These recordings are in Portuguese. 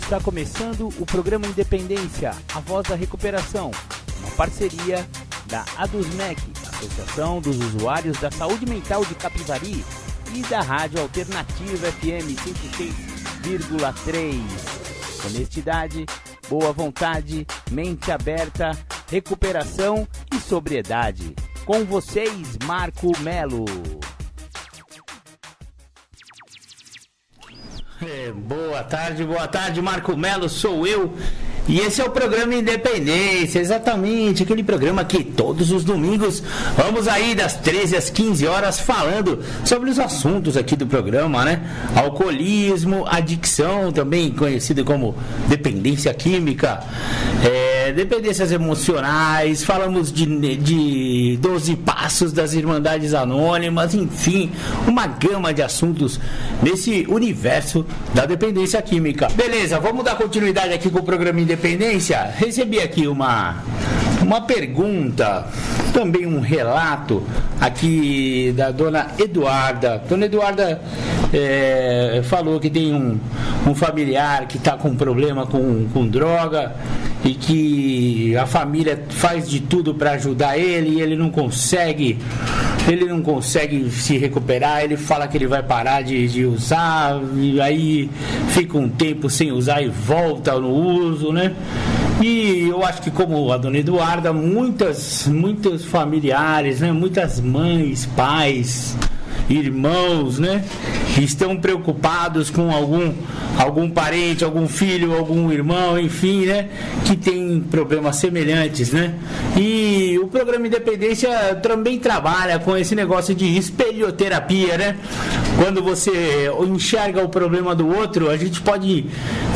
Está começando o programa Independência, a voz da recuperação, uma parceria da ADUSMEC, Associação dos Usuários da Saúde Mental de Capivari, e da Rádio Alternativa FM 106,3. Honestidade, boa vontade, mente aberta, recuperação e sobriedade. Com vocês, Marco Melo. Boa tarde, Marco Melo, sou eu. E esse é o programa Independência, exatamente, aquele programa que todos os domingos vamos aí das 13 às 15 horas falando sobre os assuntos aqui do programa, né? Alcoolismo, adicção, também conhecido como dependência química, dependências emocionais, falamos de 12 passos das Irmandades Anônimas, enfim, uma gama de assuntos nesse universo da dependência química. Beleza, vamos dar continuidade aqui com o programa Independência. Recebi aqui uma pergunta, também um relato aqui da dona Eduarda. Dona Eduarda falou que tem um familiar que está com problema com droga e que a família faz de tudo para ajudar ele e ele não consegue se recuperar. Ele fala que ele vai parar de usar e aí fica um tempo sem usar e volta no uso, né? E eu acho que, como a dona Eduarda, muitos familiares, né? Muitas mães, pais, irmãos, né? Estão preocupados com algum parente, algum filho, algum irmão, enfim, né? Que tem problemas semelhantes, né? E o programa Independência também trabalha com esse negócio de espelhoterapia, né? Quando você enxerga o problema do outro, a gente pode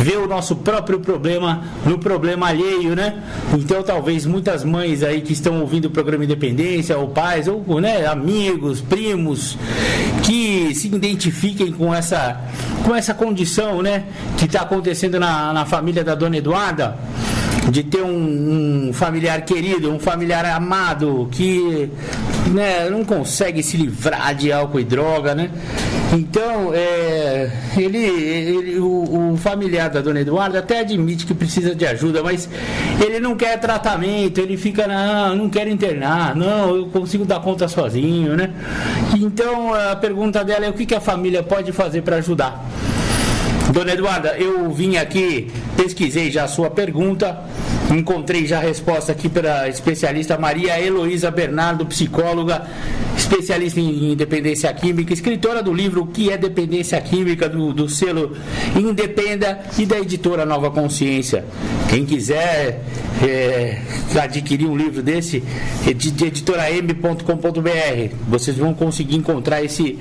ver o nosso próprio problema no problema alheio, né? Então, talvez muitas mães aí que estão ouvindo o programa Independência, ou pais, ou, né, amigos, primos, que se identifiquem com essa condição, né, que está acontecendo na família da dona Eduarda, de ter um familiar querido, um familiar amado que, né, não consegue se livrar de álcool e droga, né? Então, o familiar da dona Eduarda até admite que precisa de ajuda, mas ele não quer tratamento, ele fica, não quero internar, não, eu consigo dar conta sozinho, né? Então, a pergunta dela é o que a família pode fazer para ajudar. Dona Eduarda, eu vim aqui, pesquisei já a sua pergunta, encontrei já a resposta aqui pela especialista Maria Heloísa Bernardo, psicóloga, especialista em dependência química, escritora do livro O que é Dependência Química, do selo Independa e da editora Nova Consciência. Quem quiser adquirir um livro desse, de editoram.com.br, vocês vão conseguir encontrar esse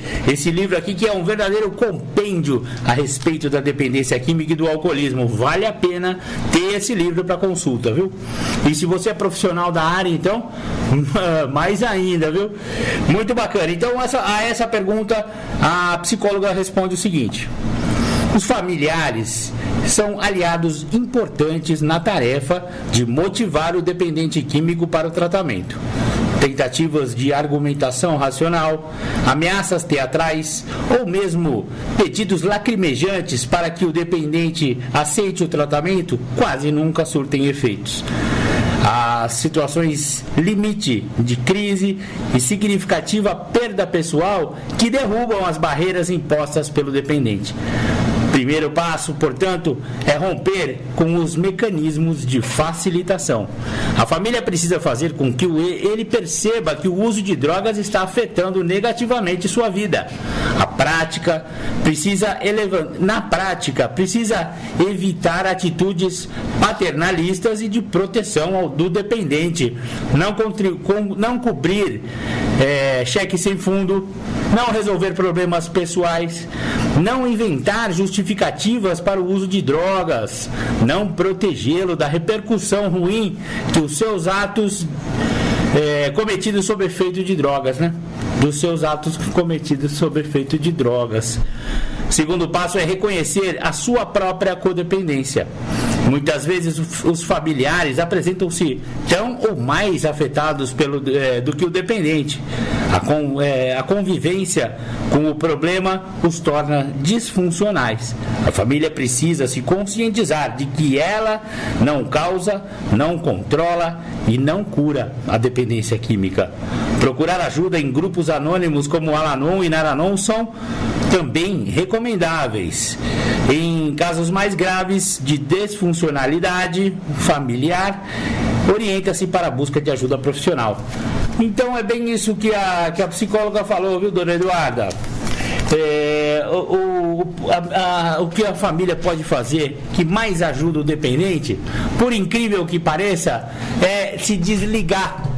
livro aqui, que é um verdadeiro compêndio a respeito da dependência química e do alcoolismo. Vale a pena ter esse livro para consulta, viu? E se você é profissional da área, então, mais ainda, viu? Muito bacana. Então, a essa pergunta, a psicóloga responde o seguinte: os familiares são aliados importantes na tarefa de motivar o dependente químico para o tratamento. Tentativas de argumentação racional, ameaças teatrais ou mesmo pedidos lacrimejantes para que o dependente aceite o tratamento quase nunca surtem efeitos. As situações limite de crise e significativa perda pessoal que derrubam as barreiras impostas pelo dependente. Primeiro passo, portanto, é romper com os mecanismos de facilitação. A família precisa fazer com que ele perceba que o uso de drogas está afetando negativamente sua vida. Na prática, precisa evitar atitudes paternalistas e de proteção do dependente, não cobrir cheque sem fundo, não resolver problemas pessoais, não inventar justificativas para o uso de drogas, não protegê-lo da repercussão ruim que os seus atos cometidos sob efeito de drogas, né? Dos seus atos cometidos sob efeito de drogas. Segundo passo é reconhecer a sua própria codependência. Muitas vezes os familiares apresentam-se tão ou mais afetados do que o dependente. A convivência com o problema os torna disfuncionais. A família precisa se conscientizar de que ela não causa, não controla e não cura a dependência química. Procurar ajuda em grupos anônimos como Al-Anon e Nar-Anon são também recomendáveis. Em casos mais graves de disfuncionalidade familiar, orienta-se para a busca de ajuda profissional. Então é bem isso que a psicóloga falou, viu, dona Eduarda? O que a família pode fazer que mais ajuda o dependente, por incrível que pareça, é se desligar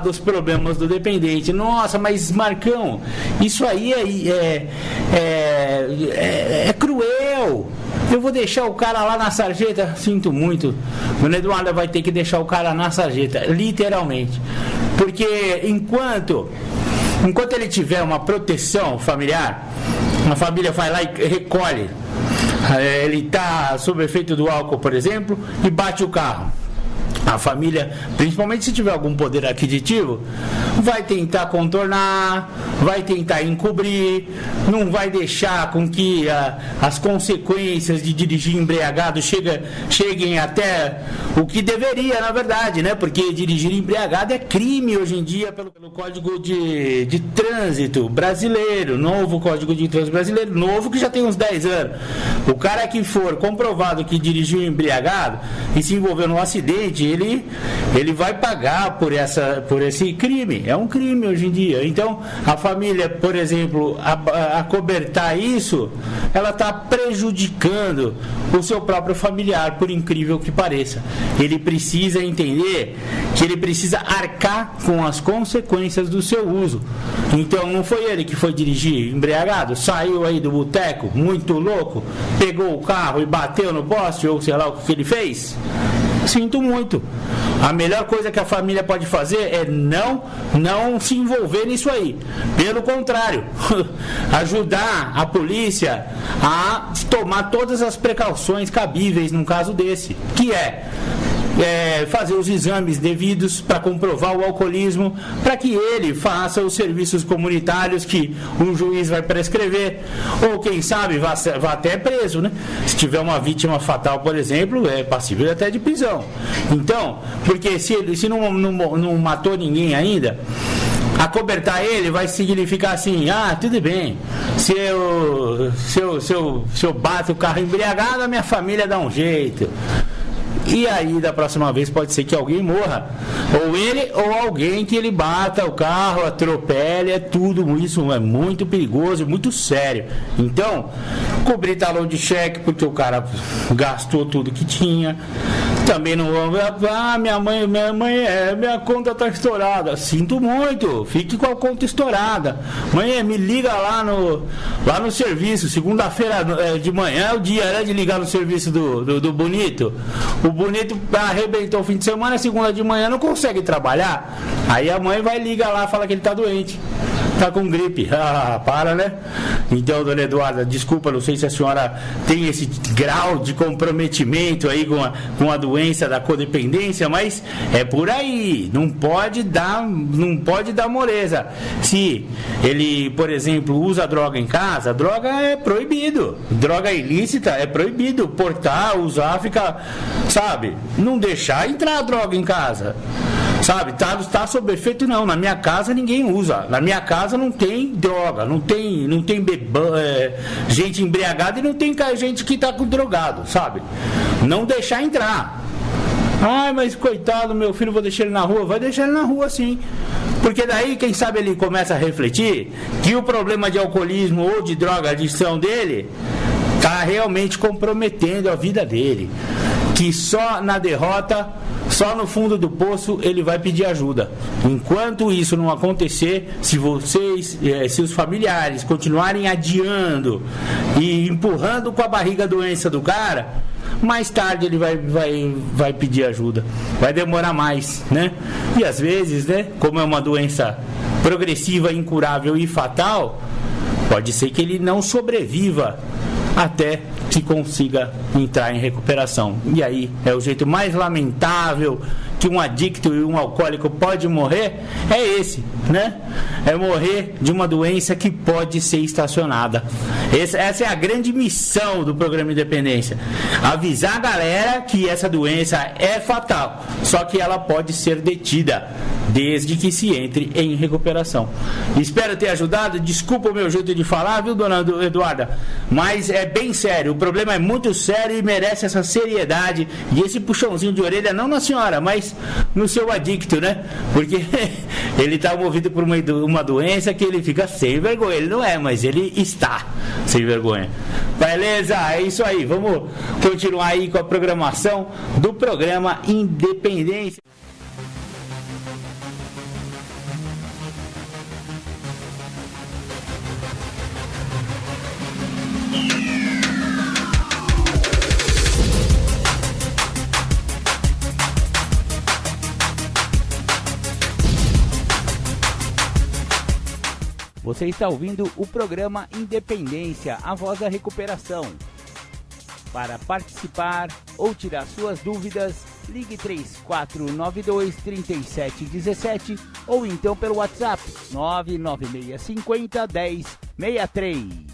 dos problemas do dependente. Nossa, mas Marcão, isso aí é cruel. Eu vou deixar o cara lá na sarjeta. Sinto muito, dona Eduarda vai ter que deixar o cara na sarjeta, literalmente, porque enquanto ele tiver uma proteção familiar, a família vai lá e recolhe. Ele está sob efeito do álcool, por exemplo, e bate o carro. A família, principalmente se tiver algum poder aquisitivo, vai tentar contornar, vai tentar encobrir, não vai deixar com que as consequências de dirigir embriagado cheguem até o que deveria, na verdade, né? Porque dirigir embriagado é crime hoje em dia pelo Código de Trânsito Brasileiro, novo Código de Trânsito Brasileiro, novo, que já tem uns 10 anos. O cara que for comprovado que dirigiu embriagado e se envolveu num acidente, ele vai pagar por esse crime. É um crime hoje em dia. Então, a família, por exemplo, acobertar isso, ela está prejudicando o seu próprio familiar, por incrível que pareça. Ele precisa entender que ele precisa arcar com as consequências do seu uso. Então, não foi ele que foi dirigir embriagado, saiu aí do boteco, muito louco, pegou o carro e bateu no poste, ou sei lá o que ele fez? Sinto muito. A melhor coisa que a família pode fazer é não se envolver nisso aí. Pelo contrário, ajudar a polícia a tomar todas as precauções cabíveis num caso desse, que é fazer os exames devidos para comprovar o alcoolismo, para que ele faça os serviços comunitários que um juiz vai prescrever, ou quem sabe vá até preso, né? Se tiver uma vítima fatal, por exemplo, é passível até de prisão. Então, porque se não matou ninguém ainda, acobertar ele vai significar assim: tudo bem, se eu bato o carro embriagado, a minha família dá um jeito. E aí, da próxima vez, pode ser que alguém morra. Ou ele, ou alguém que ele bata o carro, atropele, tudo isso é muito perigoso, muito sério. Então, cobrir talão de cheque, porque o cara gastou tudo que tinha. Também não vamos, minha conta está estourada. Sinto muito, fique com a conta estourada. Mãe, me liga lá no serviço. Segunda-feira de manhã é o dia, né, de ligar no serviço do Bonito. O Bonito arrebentou o fim de semana, segunda de manhã não consegue trabalhar. Aí a mãe vai ligar lá e fala que ele está doente, tá com gripe. Para, né? Então, dona Eduarda, desculpa, não sei se a senhora tem esse grau de comprometimento aí com a doença da codependência, mas é por aí. Não pode dar moleza. Se ele, por exemplo, usa droga em casa, droga é proibido. Droga ilícita é proibido. Portar, usar, ficar, sabe? Não deixar entrar a droga em casa. Sabe, tá sob efeito não. Na minha casa ninguém usa. Na minha casa não tem droga, não tem gente embriagada e não tem gente que tá com drogado, sabe? Não deixar entrar. Mas coitado, meu filho, vou deixar ele na rua. Vai deixar ele na rua, sim. Porque daí, quem sabe, ele começa a refletir que o problema de alcoolismo ou de droga, a adição dele, tá realmente comprometendo a vida dele. Que só na derrota, só no fundo do poço ele vai pedir ajuda. Enquanto isso não acontecer, se os familiares continuarem adiando e empurrando com a barriga a doença do cara, mais tarde ele vai pedir ajuda. Vai demorar mais, né? E às vezes, né, como é uma doença progressiva, incurável e fatal, pode ser que ele não sobreviva até que consiga entrar em recuperação. E aí é o jeito mais lamentável que um adicto e um alcoólico pode morrer, é esse, né? É morrer de uma doença que pode ser estacionada. Essa é a grande missão do programa Independência. Avisar a galera que essa doença é fatal, só que ela pode ser detida desde que se entre em recuperação. Espero ter ajudado. Desculpa o meu jeito de falar, viu, dona Eduarda? Mas é bem sério. O problema é muito sério e merece essa seriedade e esse puxãozinho de orelha, não na senhora, mas no seu adicto, né? Porque ele está movido por uma doença que ele fica sem vergonha. Ele não é, mas ele está sem vergonha. Beleza? É isso aí. Vamos continuar aí com a programação do programa Independência. Você está ouvindo o programa Independência, a voz da recuperação. Para participar ou tirar suas dúvidas, ligue 3492-3717 ou então pelo WhatsApp 99650-1063.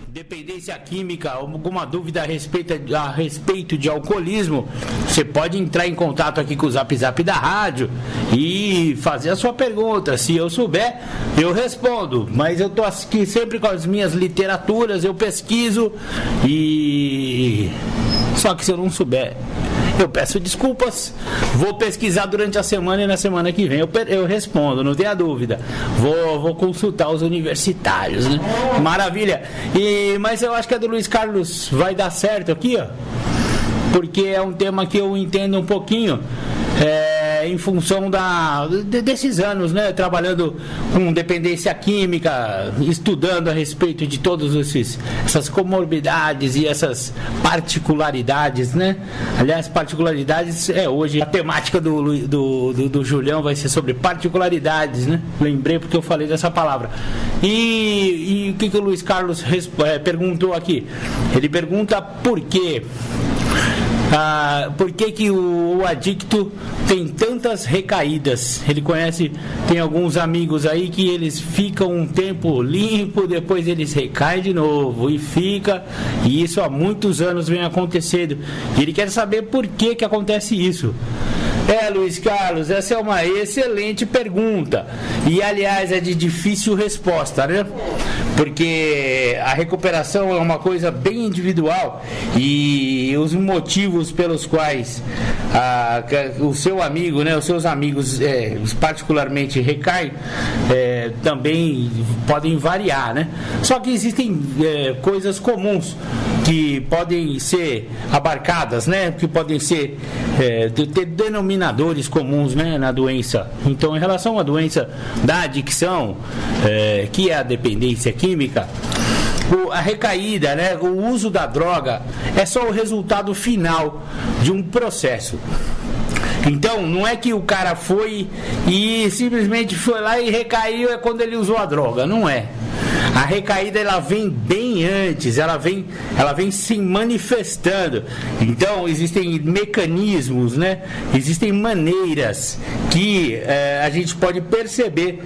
Dependência química, alguma dúvida a respeito de alcoolismo, você pode entrar em contato aqui com o Zap Zap da rádio e fazer a sua pergunta. Se eu souber, eu respondo, mas eu tô aqui sempre com as minhas literaturas, eu pesquiso e... Só que se eu não souber, eu peço desculpas, vou pesquisar durante a semana e na semana que vem eu respondo, não tenha dúvida. Vou consultar os universitários, né? Maravilha. Mas eu acho que a do Luiz Carlos vai dar certo aqui, ó, porque é um tema que eu entendo um pouquinho, em função desses anos, né, trabalhando com dependência química, estudando a respeito de todas essas comorbidades e essas particularidades, né? Aliás, particularidades hoje a temática do Julião vai ser sobre particularidades, né? Lembrei porque eu falei dessa palavra. E o que o Luiz Carlos perguntou aqui? Ele pergunta por quê? Por que o adicto tem tantas recaídas? Ele tem alguns amigos aí que eles ficam um tempo limpo, depois eles recaem de novo e isso há muitos anos vem acontecendo. E ele quer saber por que acontece isso. Luiz Carlos, essa é uma excelente pergunta e, aliás, é de difícil resposta, né? Porque a recuperação é uma coisa bem individual e os motivos pelos quais o seu amigo, né, os seus amigos particularmente recaem, também podem variar, né? Só que existem coisas comuns que podem ser abarcadas, né? Que podem ser ter denominadores comuns, né, na doença. Então, em relação à doença da adicção, que é a dependência química, a recaída, né, o uso da droga é só o resultado final de um processo. Então, não é que o cara foi e simplesmente foi lá e recaiu quando ele usou a droga, não é. A recaída, ela vem bem antes, ela vem se manifestando. Então, existem mecanismos, né? Existem maneiras que a gente pode perceber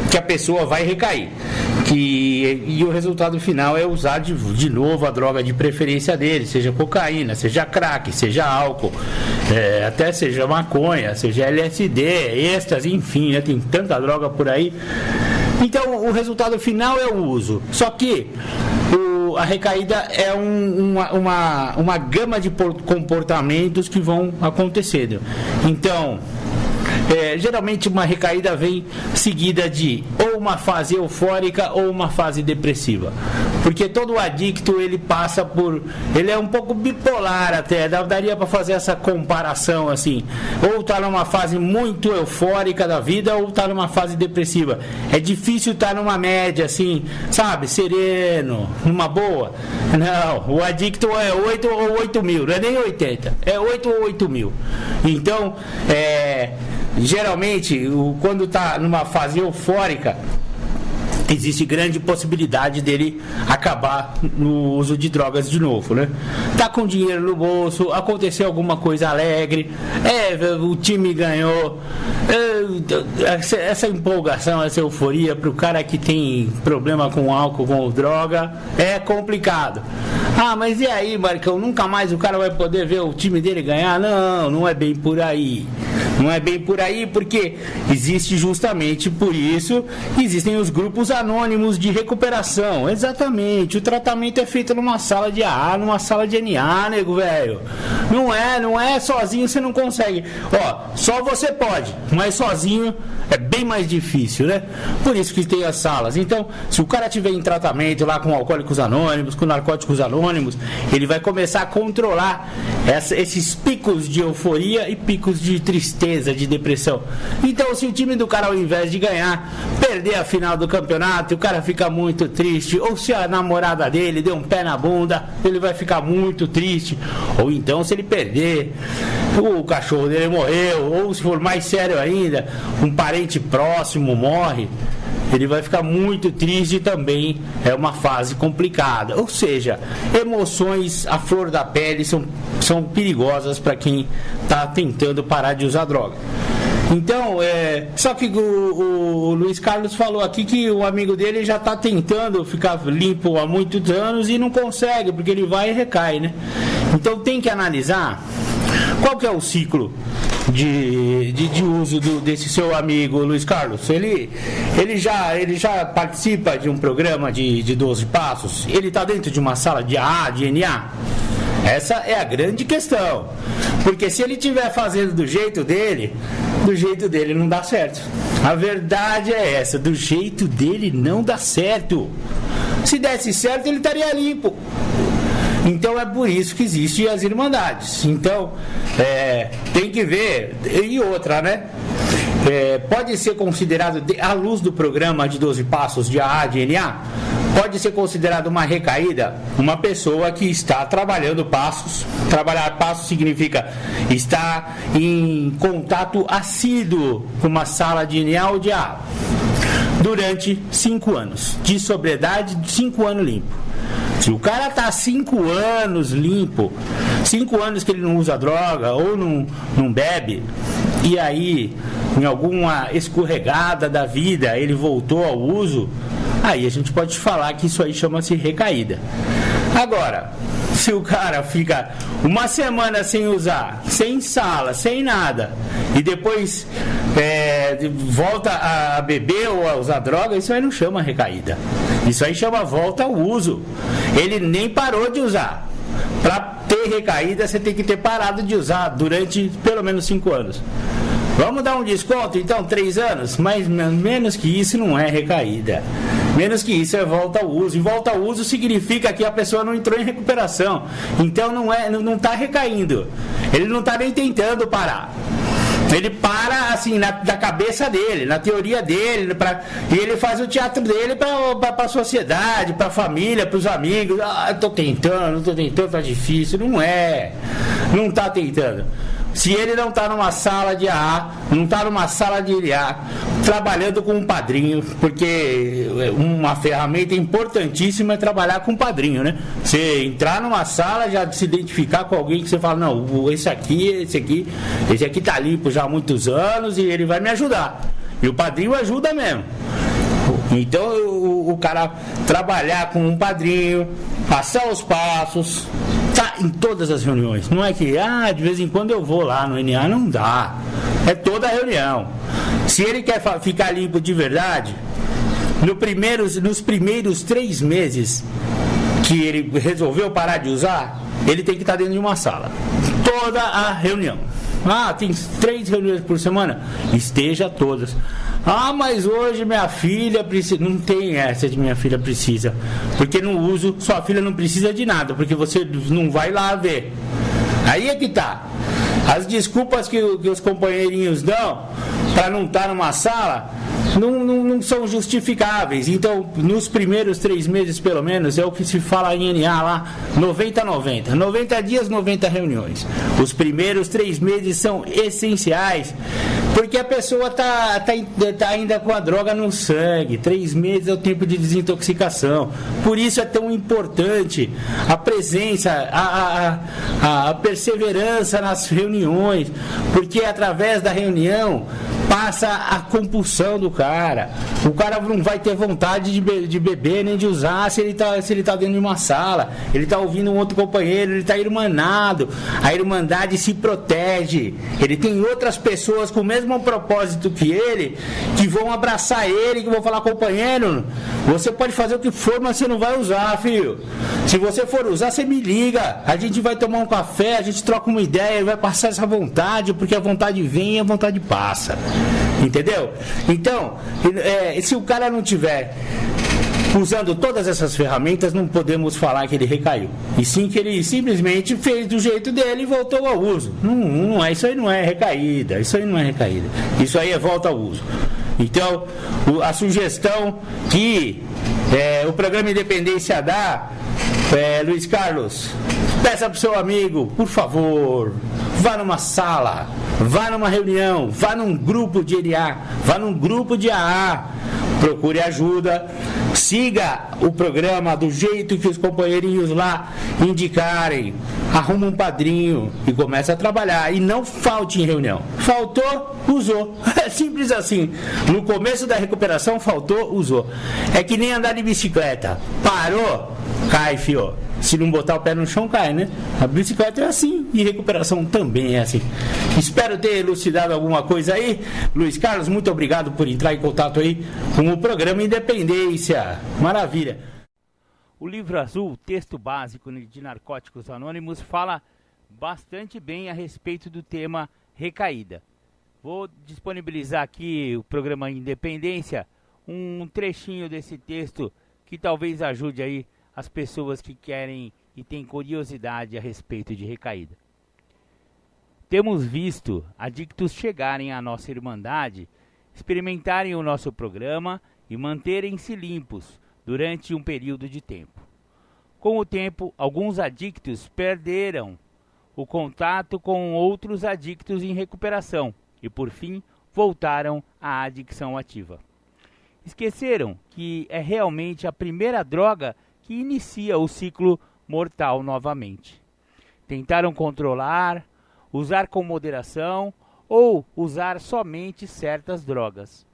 que a pessoa vai recair. E o resultado final é usar de novo a droga de preferência dele, seja cocaína, seja crack, seja álcool, até seja maconha, seja LSD, êxtase, enfim, né? Tem tanta droga por aí. Então, o resultado final é o uso. Só que a recaída é uma gama de comportamentos que vão acontecendo. Então, geralmente uma recaída vem seguida de ou uma fase eufórica ou uma fase depressiva, porque todo adicto ele é um pouco bipolar, até daria para fazer essa comparação assim, ou tá numa fase muito eufórica da vida ou tá numa fase depressiva. É difícil estar numa média assim, sabe, sereno, numa boa. Não, o adicto é 8 ou 8 mil, não é nem 80, é 8 ou 8 mil. Então, geralmente, quando está numa fase eufórica, existe grande possibilidade dele acabar no uso de drogas de novo, né? Tá com dinheiro no bolso, aconteceu alguma coisa alegre, o time ganhou, essa empolgação, essa euforia pro cara que tem problema com álcool, com droga, é complicado. Ah, mas e aí, Marcão, nunca mais o cara vai poder ver o time dele ganhar? Não, não é bem por aí. Não é bem por aí, porque existe justamente por isso, existem os grupos anônimos de recuperação. Exatamente, o tratamento é feito numa sala de AA, numa sala de NA, nego velho. Não é sozinho, você não consegue. Ó, só você pode, mas sozinho é bem mais difícil, né? Por isso que tem as salas. Então, se o cara tiver em tratamento lá com alcoólicos anônimos, com narcóticos anônimos, ele vai começar a controlar esses picos de euforia e picos de tristeza, de depressão. Então, se o time do cara, ao invés de ganhar, perder a final do campeonato, o cara fica muito triste, ou se a namorada dele deu um pé na bunda, ele vai ficar muito triste. Ou então, se ele perder, o cachorro dele morreu, ou se for mais sério ainda, um parente próximo morre, ele vai ficar muito triste também. É uma fase complicada. Ou seja, emoções à flor da pele são perigosas para quem está tentando parar de usar droga. Então, só que o Luiz Carlos falou aqui que o amigo dele já está tentando ficar limpo há muitos anos e não consegue, porque ele vai e recai, né? Então tem que analisar qual que é o ciclo de uso desse seu amigo Luiz Carlos. Ele já participa de um programa de 12 passos? Ele está dentro de uma sala de AA, de NA? Essa é a grande questão. Porque se ele estiver fazendo do jeito dele não dá certo. A verdade é essa, do jeito dele não dá certo. Se desse certo, ele estaria limpo. Então é por isso que existem as irmandades. Então, tem que ver. E outra, né? Pode ser considerado, à luz do programa de 12 passos de AA, de NA, pode ser considerado uma recaída uma pessoa que está trabalhando passos. Trabalhar passos significa estar em contato assíduo com uma sala de NA ou de AA durante 5 anos de sobriedade, 5 anos limpo. Se o cara tá 5 anos limpo, 5 anos que ele não usa droga ou não bebe, e aí em alguma escorregada da vida ele voltou ao uso, aí a gente pode falar que isso aí chama-se recaída. Agora, se o cara fica uma semana sem usar, sem sala, sem nada, e depois volta a beber ou a usar droga, isso aí não chama recaída. Isso aí chama volta ao uso. Ele nem parou de usar. Para ter recaída, você tem que ter parado de usar durante pelo menos 5 anos. Vamos dar um desconto, então, 3 anos? Mas menos que isso não é recaída. Menos que isso é volta ao uso. E volta ao uso significa que a pessoa não entrou em recuperação. Então não está recaindo. Ele não está nem tentando parar. Ele para assim da cabeça dele, na teoria dele, e ele faz o teatro dele para a sociedade, para a família, para os amigos. Tô tentando, tá difícil. Não está tentando. Se ele não está numa sala de AA, não está numa sala de NA, trabalhando com um padrinho, porque uma ferramenta importantíssima é trabalhar com um padrinho, né? Você entrar numa sala, já se identificar com alguém que você fala, não, esse aqui tá limpo já há muitos anos e ele vai me ajudar. E o padrinho ajuda mesmo. Então o cara trabalhar com um padrinho, passar os passos, tá em todas as reuniões. Não é que de vez em quando eu vou lá no NA, não dá. É toda a reunião. Se ele quer ficar limpo de verdade, nos primeiros 3 meses que ele resolveu parar de usar, ele tem que estar dentro de uma sala. Toda a reunião. Tem 3 reuniões por semana? Esteja todas. Mas hoje minha filha precisa. Não tem essa de minha filha precisa. Porque no uso, sua filha não precisa de nada, porque você não vai lá ver. Aí é que tá. As desculpas que os companheirinhos dão para não estar numa sala não são justificáveis. Então, nos primeiros 3 meses, pelo menos, é o que se fala em NA lá, 90-90. 90 dias, 90 reuniões. Os primeiros 3 meses são essenciais Porque a pessoa tá ainda com a droga no sangue. 3 meses é o tempo de desintoxicação. Por isso é tão importante a presença, a perseverança nas reuniões. Porque através da reunião passa a compulsão do cara. O cara não vai ter vontade de beber nem de usar se ele tá dentro de uma sala. Ele tá ouvindo um outro companheiro, ele tá irmanado. A irmandade se protege. Ele tem outras pessoas com o mesmo propósito que ele, que vão abraçar ele, que vão falar: companheiro, você pode fazer o que for, mas você não vai usar, filho. Se você for usar, você me liga. A gente vai tomar um café, a gente troca uma ideia, vai passar essa vontade, porque a vontade vem e a vontade passa. Entendeu? Então, se o cara não tiver usando todas essas ferramentas, não podemos falar que ele recaiu. E sim que ele simplesmente fez do jeito dele e voltou ao uso. Isso aí não é recaída. Isso aí não é recaída. Isso aí é volta ao uso. Então, a sugestão que o programa Independência dá, Luiz Carlos, peça pro seu amigo, por favor, vá numa sala, vá numa reunião, vá num grupo de NA, vá num grupo de AA, procure ajuda, siga o programa do jeito que os companheirinhos lá indicarem, arruma um padrinho e começa a trabalhar, e não falte em reunião. Faltou, usou. É simples assim. No começo da recuperação, faltou, usou. É que nem andar de bicicleta. Parou, cai, fio. Se não botar o pé no chão, cai, né? A bicicleta é assim e recuperação também é assim. Espero ter elucidado alguma coisa aí. Luiz Carlos, muito obrigado por entrar em contato aí com o programa Independência. Maravilha. O livro azul, texto básico de Narcóticos Anônimos, fala bastante bem a respeito do tema recaída. Vou disponibilizar aqui o programa Independência, um trechinho desse texto que talvez ajude aí as pessoas que querem e têm curiosidade a respeito de recaída. Temos visto adictos chegarem à nossa irmandade, experimentarem o nosso programa e manterem-se limpos durante um período de tempo. Com o tempo, alguns adictos perderam o contato com outros adictos em recuperação e, por fim, voltaram à adicção ativa. Esqueceram que é realmente a primeira droga que inicia o ciclo mortal novamente. Tentaram controlar, usar com moderação ou usar somente certas drogas.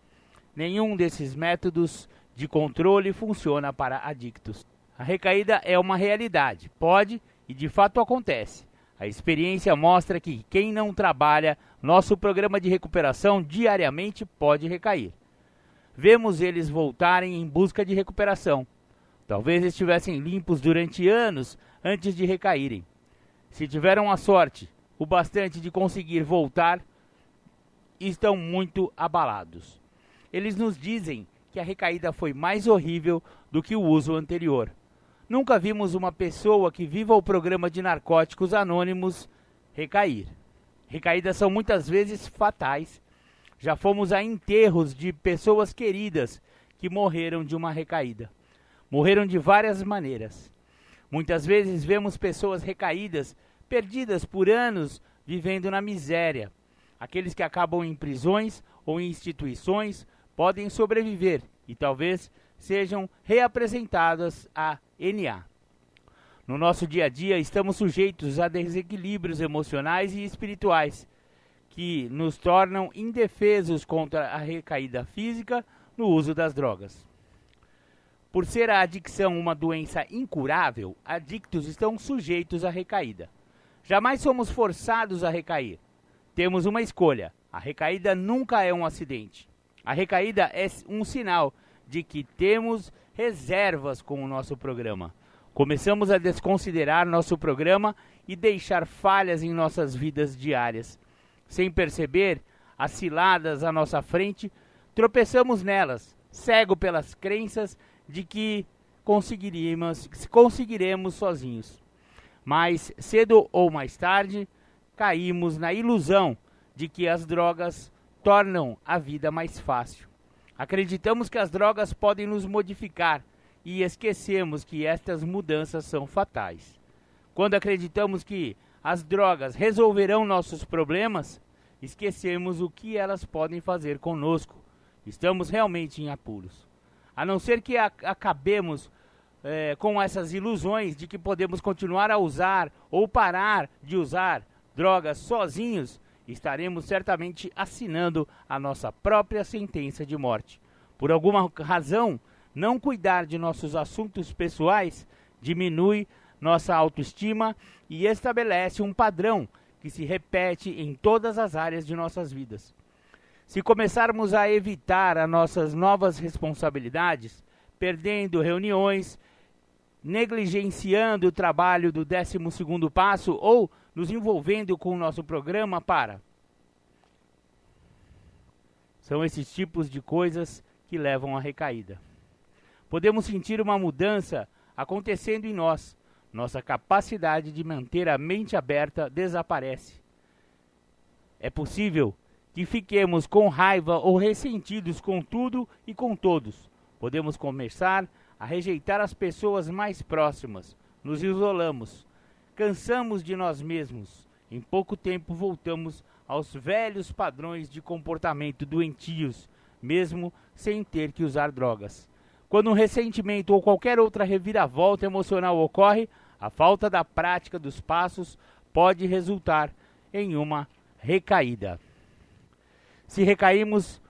Nenhum desses métodos de controle funciona para adictos. A recaída é uma realidade, pode e de fato acontece. A experiência mostra que quem não trabalha nosso programa de recuperação diariamente pode recair. Vemos eles voltarem em busca de recuperação. Talvez estivessem limpos durante anos antes de recaírem. Se tiveram a sorte, o bastante de conseguir voltar, estão muito abalados. Eles nos dizem que a recaída foi mais horrível do que o uso anterior. Nunca vimos uma pessoa que viva o programa de Narcóticos Anônimos recair. Recaídas são muitas vezes fatais. Já fomos a enterros de pessoas queridas que morreram de uma recaída. Morreram de várias maneiras. Muitas vezes vemos pessoas recaídas, perdidas por anos, vivendo na miséria. Aqueles que acabam em prisões ou em instituições podem sobreviver e talvez sejam reapresentadas a NA. No nosso dia a dia, estamos sujeitos a desequilíbrios emocionais e espirituais que nos tornam indefesos contra a recaída física no uso das drogas. Por ser a adicção uma doença incurável, adictos estão sujeitos à recaída. Jamais somos forçados a recair. Temos uma escolha. A recaída nunca é um acidente. A recaída é um sinal de que temos reservas com o nosso programa. Começamos a desconsiderar nosso programa e deixar falhas em nossas vidas diárias. Sem perceber, as ciladas à nossa frente, tropeçamos nelas, cego pelas crenças de que conseguiremos sozinhos. Mas, cedo ou mais tarde, caímos na ilusão de que as drogas tornam a vida mais fácil. Acreditamos que as drogas podem nos modificar e esquecemos que estas mudanças são fatais. Quando acreditamos que as drogas resolverão nossos problemas, esquecemos o que elas podem fazer conosco. Estamos realmente em apuros. A não ser que acabemos com essas ilusões de que podemos continuar a usar ou parar de usar drogas sozinhos, estaremos certamente assinando a nossa própria sentença de morte. Por alguma razão, não cuidar de nossos assuntos pessoais diminui nossa autoestima e estabelece um padrão que se repete em todas as áreas de nossas vidas. Se começarmos a evitar as nossas novas responsabilidades, perdendo reuniões, negligenciando o trabalho do 12º passo ou nos envolvendo com o nosso programa São esses tipos de coisas que levam à recaída. Podemos sentir uma mudança acontecendo em nós. Nossa capacidade de manter a mente aberta desaparece. É possível que fiquemos com raiva ou ressentidos com tudo e com todos. Podemos começar a rejeitar as pessoas mais próximas. Nos isolamos. Cansamos de nós mesmos. Em pouco tempo voltamos aos velhos padrões de comportamento doentios, mesmo sem ter que usar drogas. Quando um ressentimento ou qualquer outra reviravolta emocional ocorre, a falta da prática dos passos pode resultar em uma recaída. Se recaímos,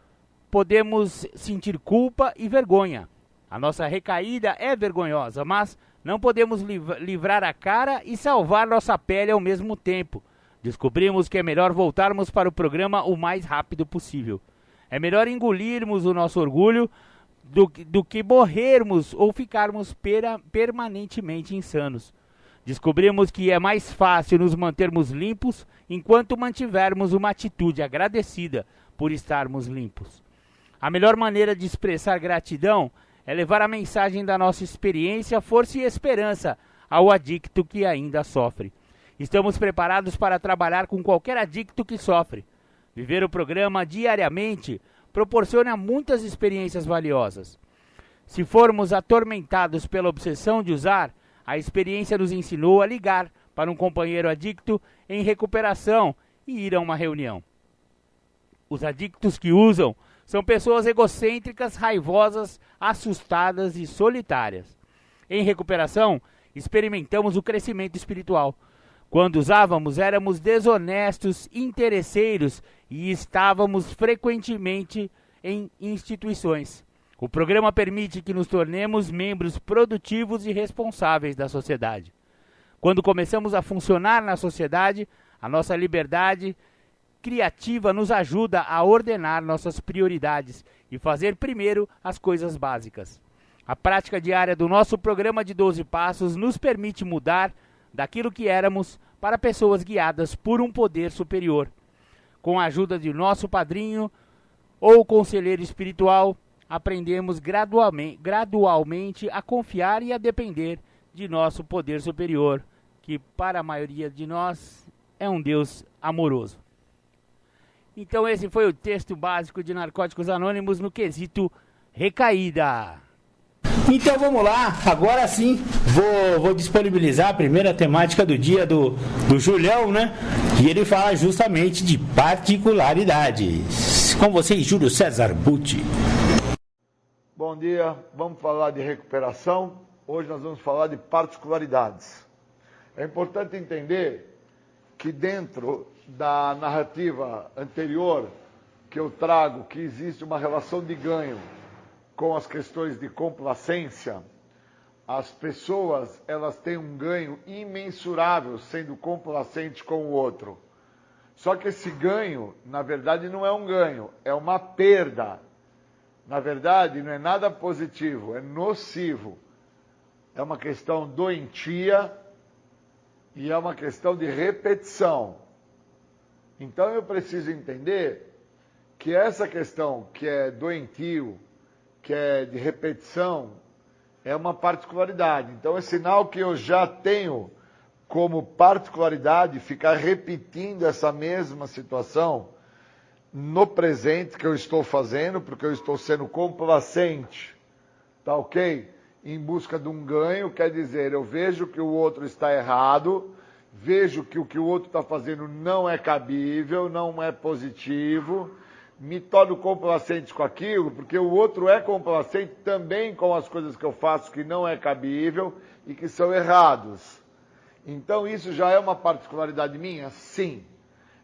podemos sentir culpa e vergonha. A nossa recaída é vergonhosa, mas não podemos livrar a cara e salvar nossa pele ao mesmo tempo. Descobrimos que é melhor voltarmos para o programa o mais rápido possível. É melhor engolirmos o nosso orgulho do que morrermos ou ficarmos permanentemente insanos. Descobrimos que é mais fácil nos mantermos limpos enquanto mantivermos uma atitude agradecida por estarmos limpos. A melhor maneira de expressar gratidão é levar a mensagem da nossa experiência, força e esperança ao adicto que ainda sofre. Estamos preparados para trabalhar com qualquer adicto que sofre. Viver o programa diariamente proporciona muitas experiências valiosas. Se formos atormentados pela obsessão de usar, a experiência nos ensinou a ligar para um companheiro adicto em recuperação e ir a uma reunião. Os adictos que usam são pessoas egocêntricas, raivosas, assustadas e solitárias. Em recuperação, experimentamos o crescimento espiritual. Quando usávamos, éramos desonestos, interesseiros e estávamos frequentemente em instituições. O programa permite que nos tornemos membros produtivos e responsáveis da sociedade. Quando começamos a funcionar na sociedade, a nossa liberdade criativa nos ajuda a ordenar nossas prioridades e fazer primeiro as coisas básicas. A prática diária do nosso programa de 12 passos nos permite mudar daquilo que éramos para pessoas guiadas por um poder superior. Com a ajuda de nosso padrinho ou conselheiro espiritual, aprendemos gradualmente a confiar e a depender de nosso poder superior, que para a maioria de nós é um Deus amoroso. Então esse foi o texto básico de Narcóticos Anônimos no quesito recaída. Então vamos lá, agora sim vou disponibilizar a primeira temática do dia do Julião, né? E ele fala justamente de particularidades. Com vocês, Júlio César Butti. Bom dia, vamos falar de recuperação. Hoje nós vamos falar de particularidades. É importante entender que dentro da narrativa anterior que eu trago, que existe uma relação de ganho com as questões de complacência, as pessoas elas têm um ganho imensurável sendo complacente com o outro. Só que esse ganho, na verdade, não é um ganho, é uma perda. Na verdade, não é nada positivo, é nocivo. É uma questão doentia e é uma questão de repetição. Então eu preciso entender que essa questão que é doentio, que é de repetição, é uma particularidade. Então é sinal que eu já tenho como particularidade ficar repetindo essa mesma situação no presente que eu estou fazendo, porque eu estou sendo complacente, tá ok? Em busca de um ganho, quer dizer, eu vejo que o outro está errado vejo que o outro está fazendo não é cabível, não é positivo, me torno complacente com aquilo, porque o outro é complacente também com as coisas que eu faço que não é cabível e que são errados. Então isso já é uma particularidade minha? Sim.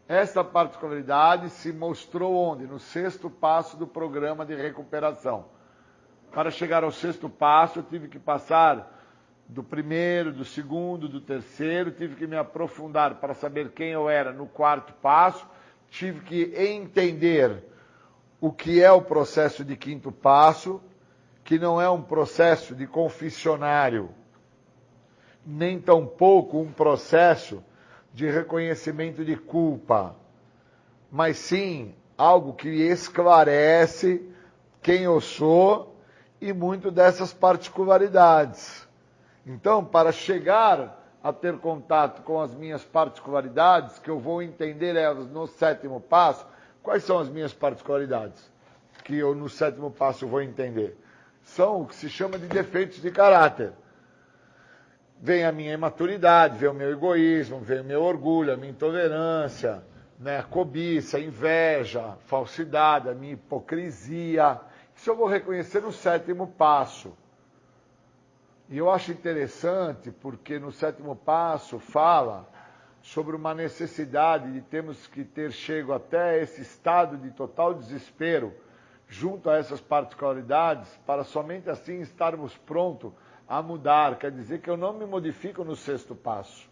Essa particularidade se mostrou onde? No 6º passo do programa de recuperação. Para chegar ao 6º passo, eu tive que passar do 1º, do 2º, do 3º, tive que me aprofundar para saber quem eu era no 4º passo, tive que entender o que é o processo de 5º passo, que não é um processo de confessionário, nem tampouco um processo de reconhecimento de culpa, mas sim algo que esclarece quem eu sou e muito dessas particularidades. Então, para chegar a ter contato com as minhas particularidades, que eu vou entender elas no 7º passo, quais são as minhas particularidades? Que eu no 7º passo vou entender. São o que se chama de defeitos de caráter. Vem a minha imaturidade, vem o meu egoísmo, vem o meu orgulho, a minha intolerância, né, a cobiça, a inveja, a falsidade, a minha hipocrisia. Isso eu vou reconhecer no 7º passo. E eu acho interessante porque no 7º passo fala sobre uma necessidade de termos que ter chego até esse estado de total desespero junto a essas particularidades para somente assim estarmos prontos a mudar. Quer dizer que eu não me modifico no 6º passo.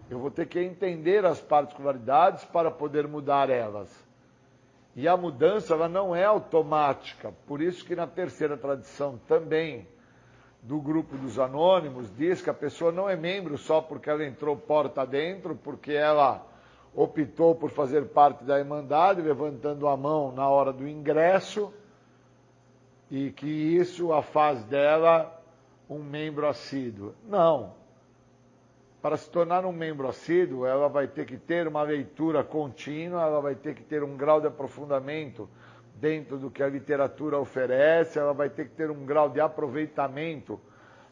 Eu vou ter que entender as particularidades para poder mudar elas. E a mudança ela não é automática. Por isso que na terceira tradição também do grupo dos anônimos diz que a pessoa não é membro só porque ela entrou porta dentro, porque ela optou por fazer parte da Irmandade, levantando a mão na hora do ingresso, e que isso a faz dela um membro assíduo. Não. Para se tornar um membro assíduo, ela vai ter que ter uma leitura contínua, ela vai ter que ter um grau de aprofundamento dentro do que a literatura oferece, ela vai ter que ter um grau de aproveitamento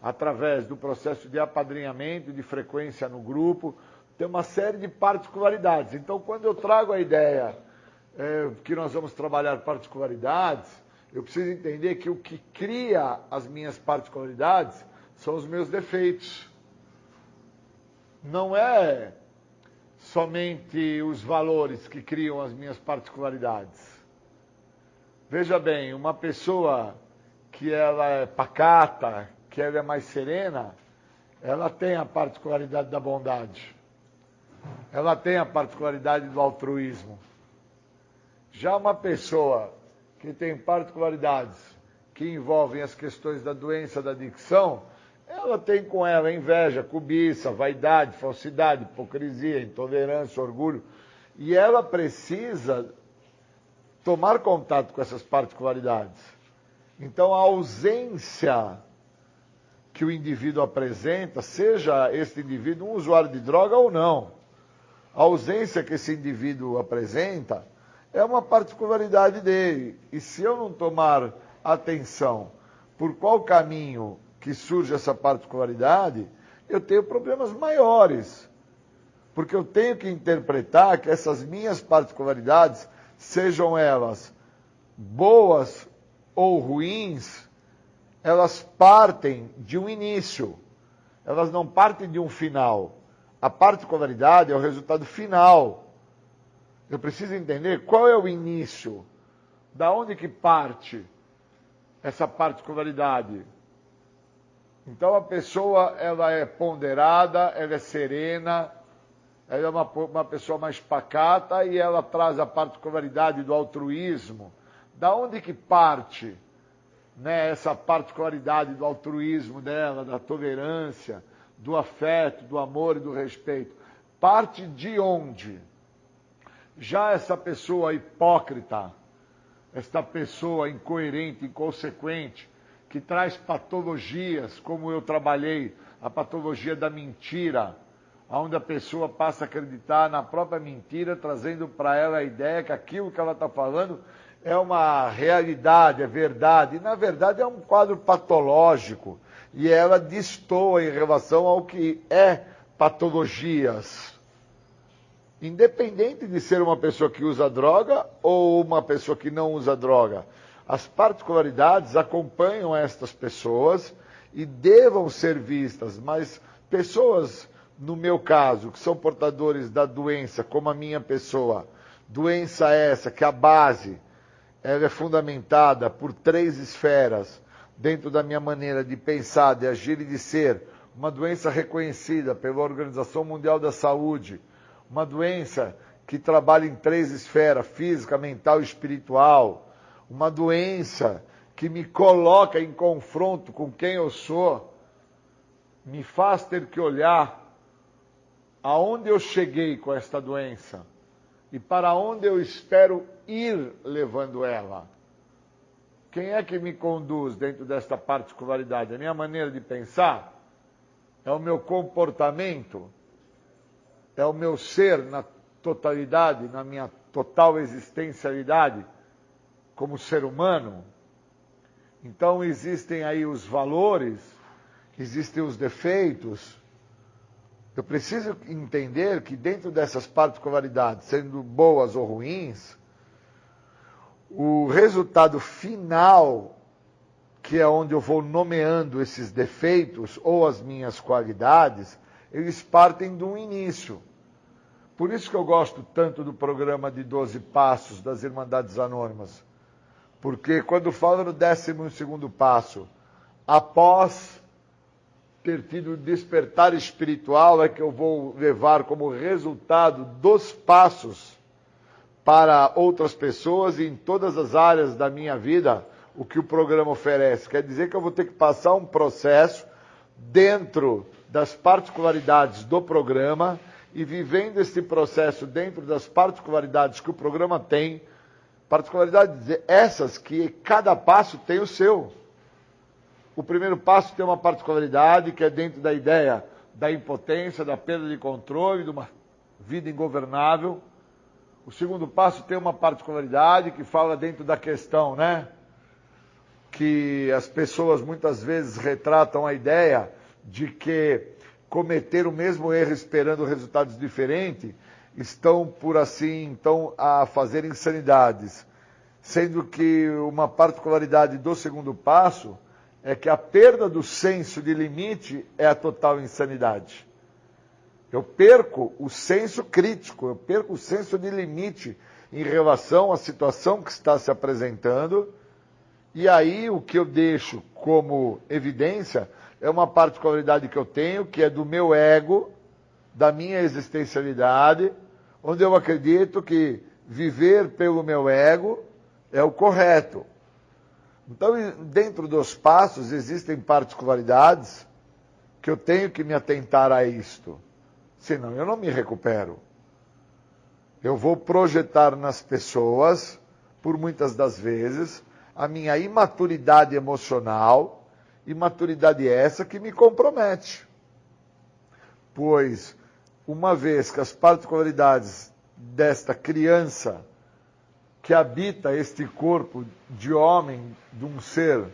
através do processo de apadrinhamento, de frequência no grupo, tem uma série de particularidades. Então, quando eu trago a ideia que nós vamos trabalhar particularidades, eu preciso entender que o que cria as minhas particularidades são os meus defeitos. Não é somente os valores que criam as minhas particularidades. Veja bem, uma pessoa que ela é pacata, que ela é mais serena, ela tem a particularidade da bondade. Ela tem a particularidade do altruísmo. Já uma pessoa que tem particularidades que envolvem as questões da doença da adicção, ela tem com ela inveja, cobiça, vaidade, falsidade, hipocrisia, intolerância, orgulho. E ela precisa tomar contato com essas particularidades. Então, a ausência que o indivíduo apresenta, seja esse indivíduo um usuário de droga ou não, a ausência que esse indivíduo apresenta é uma particularidade dele. E se eu não tomar atenção por qual caminho que surge essa particularidade, eu tenho problemas maiores. Porque eu tenho que interpretar que essas minhas particularidades, sejam elas boas ou ruins, elas partem de um início. Elas não partem de um final. A particularidade é o resultado final. Eu preciso entender qual é o início. Da onde que parte essa particularidade? Então a pessoa ela é ponderada, ela é serena, ela é uma pessoa mais pacata e ela traz a particularidade do altruísmo. Da onde que parte, né, essa particularidade do altruísmo dela, da tolerância, do afeto, do amor e do respeito? Parte de onde? Já essa pessoa hipócrita, esta pessoa incoerente, inconsequente, que traz patologias, como eu trabalhei, a patologia da mentira, onde a pessoa passa a acreditar na própria mentira, trazendo para ela a ideia que aquilo que ela está falando é uma realidade, é verdade. E, na verdade, é um quadro patológico. E ela destoa em relação ao que é patologias, independente de ser uma pessoa que usa droga ou uma pessoa que não usa droga. As particularidades acompanham estas pessoas e devam ser vistas, mas pessoas, no meu caso, que são portadores da doença, como a minha pessoa, doença essa que a base ela é fundamentada por 3 esferas dentro da minha maneira de pensar, de agir e de ser, uma doença reconhecida pela Organização Mundial da Saúde, uma doença que trabalha em 3 esferas, física, mental e espiritual, uma doença que me coloca em confronto com quem eu sou, me faz ter que olhar aonde eu cheguei com esta doença e para onde eu espero ir levando ela. Quem é que me conduz dentro desta particularidade? A minha maneira de pensar? É o meu comportamento? É o meu ser na totalidade, na minha total existencialidade como ser humano? Então existem aí os valores, existem os defeitos. Eu preciso entender que dentro dessas particularidades, sendo boas ou ruins, o resultado final, que é onde eu vou nomeando esses defeitos ou as minhas qualidades, eles partem de um início. Por isso que eu gosto tanto do programa de 12 Passos das Irmandades Anônimas. Porque quando fala no 12º passo, após ter tido despertar espiritual, é que eu vou levar como resultado dos passos para outras pessoas e em todas as áreas da minha vida, o que o programa oferece. Quer dizer que eu vou ter que passar um processo dentro das particularidades do programa e vivendo esse processo dentro das particularidades que o programa tem, particularidades essas que cada passo tem o seu. O primeiro passo tem uma particularidade que é dentro da ideia da impotência, da perda de controle, de uma vida ingovernável. O segundo passo tem uma particularidade que fala dentro da questão, né? Que as pessoas muitas vezes retratam a ideia de que cometer o mesmo erro esperando resultados diferentes estão, por assim, então, a fazer insanidades. Sendo que uma particularidade do segundo passo é que a perda do senso de limite é a total insanidade. Eu perco o senso crítico, eu perco o senso de limite em relação à situação que está se apresentando, e aí o que eu deixo como evidência é uma particularidade que eu tenho, que é do meu ego, da minha existencialidade, onde eu acredito que viver pelo meu ego é o correto. Então, dentro dos passos, existem particularidades que eu tenho que me atentar a isto. Senão, eu não me recupero. Eu vou projetar nas pessoas, por muitas das vezes, a minha imaturidade emocional, imaturidade essa que me compromete. Pois, uma vez que as particularidades desta criança que habita este corpo de homem, de um ser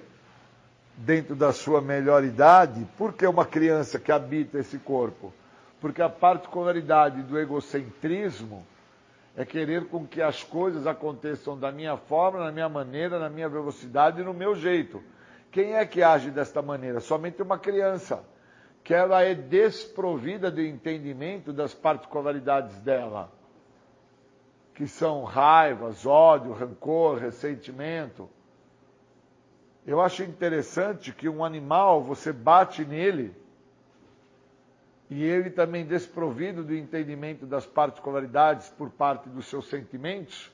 dentro da sua melhor idade, por que uma criança que habita esse corpo? Porque a particularidade do egocentrismo é querer com que as coisas aconteçam da minha forma, na minha maneira, na minha velocidade e no meu jeito. Quem é que age desta maneira? Somente uma criança, que ela é desprovida do entendimento das particularidades dela, que são raivas, ódio, rancor, ressentimento. Eu acho interessante que um animal, você bate nele, e ele também desprovido do entendimento das particularidades por parte dos seus sentimentos,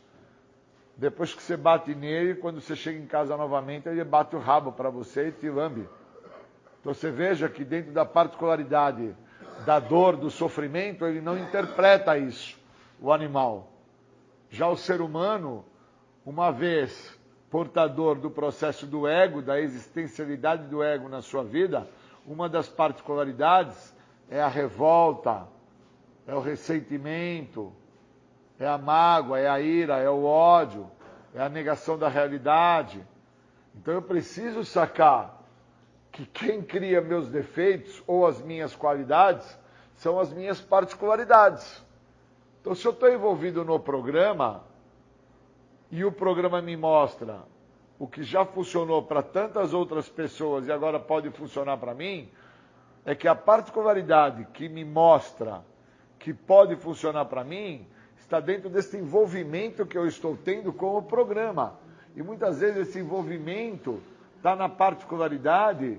depois que você bate nele, quando você chega em casa novamente, ele bate o rabo para você e te lambe. Então você veja que dentro da particularidade da dor, do sofrimento, ele não interpreta isso, o animal. Já o ser humano, uma vez portador do processo do ego, da existencialidade do ego na sua vida, uma das particularidades é a revolta, é o ressentimento, é a mágoa, é a ira, é o ódio, é a negação da realidade. Então eu preciso sacar que quem cria meus defeitos ou as minhas qualidades são as minhas particularidades. Então, se eu estou envolvido no programa e o programa me mostra o que já funcionou para tantas outras pessoas e agora pode funcionar para mim, é que a particularidade que me mostra que pode funcionar para mim está dentro desse envolvimento que eu estou tendo com o programa. E muitas vezes esse envolvimento está na particularidade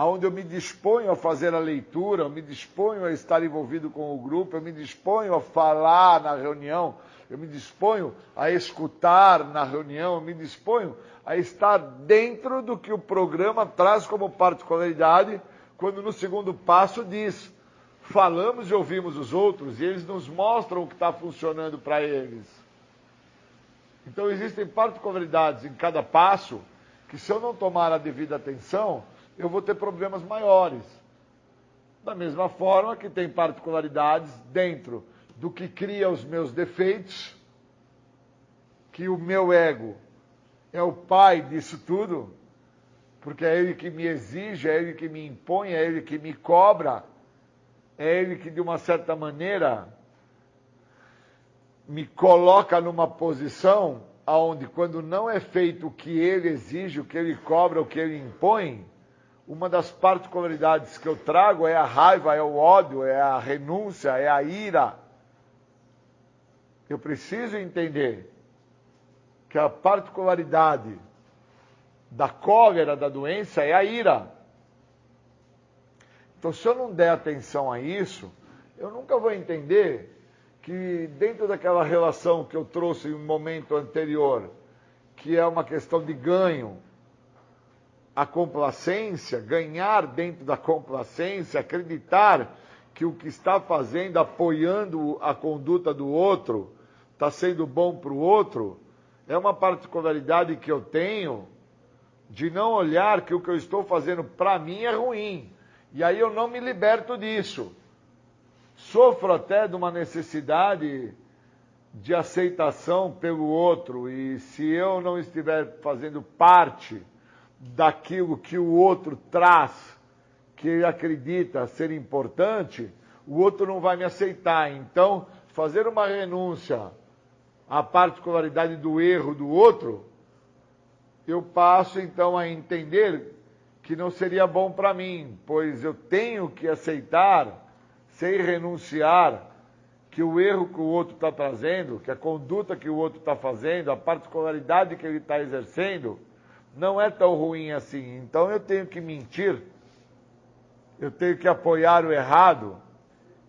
onde eu me disponho a fazer a leitura, eu me disponho a estar envolvido com o grupo, eu me disponho a falar na reunião, eu me disponho a escutar na reunião, eu me disponho a estar dentro do que o programa traz como particularidade, quando no segundo passo diz, falamos e ouvimos os outros, e eles nos mostram o que está funcionando para eles. Então existem particularidades em cada passo, que se eu não tomar a devida atenção, eu vou ter problemas maiores. Da mesma forma que tem particularidades dentro do que cria os meus defeitos, que o meu ego é o pai disso tudo, porque é ele que me exige, é ele que me impõe, é ele que me cobra, é ele que de uma certa maneira me coloca numa posição onde quando não é feito o que ele exige, o que ele cobra, o que ele impõe, uma das particularidades que eu trago é a raiva, é o ódio, é a renúncia, é a ira. Eu preciso entender que a particularidade da cólera, da doença, é a ira. Então, se eu não der atenção a isso, eu nunca vou entender que dentro daquela relação que eu trouxe em um momento anterior, que é uma questão de ganho, a complacência, ganhar dentro da complacência, acreditar que o que está fazendo, apoiando a conduta do outro, está sendo bom para o outro, é uma particularidade que eu tenho de não olhar que o que eu estou fazendo para mim é ruim. E aí eu não me liberto disso. Sofro até de uma necessidade de aceitação pelo outro, e se eu não estiver fazendo parte daquilo que o outro traz, que ele acredita ser importante, o outro não vai me aceitar. Então, fazer uma renúncia à particularidade do erro do outro, eu passo então a entender que não seria bom para mim, pois eu tenho que aceitar, sem renunciar, que o erro que o outro está trazendo, que a conduta que o outro está fazendo, a particularidade que ele está exercendo, não é tão ruim assim. Então eu tenho que mentir, eu tenho que apoiar o errado,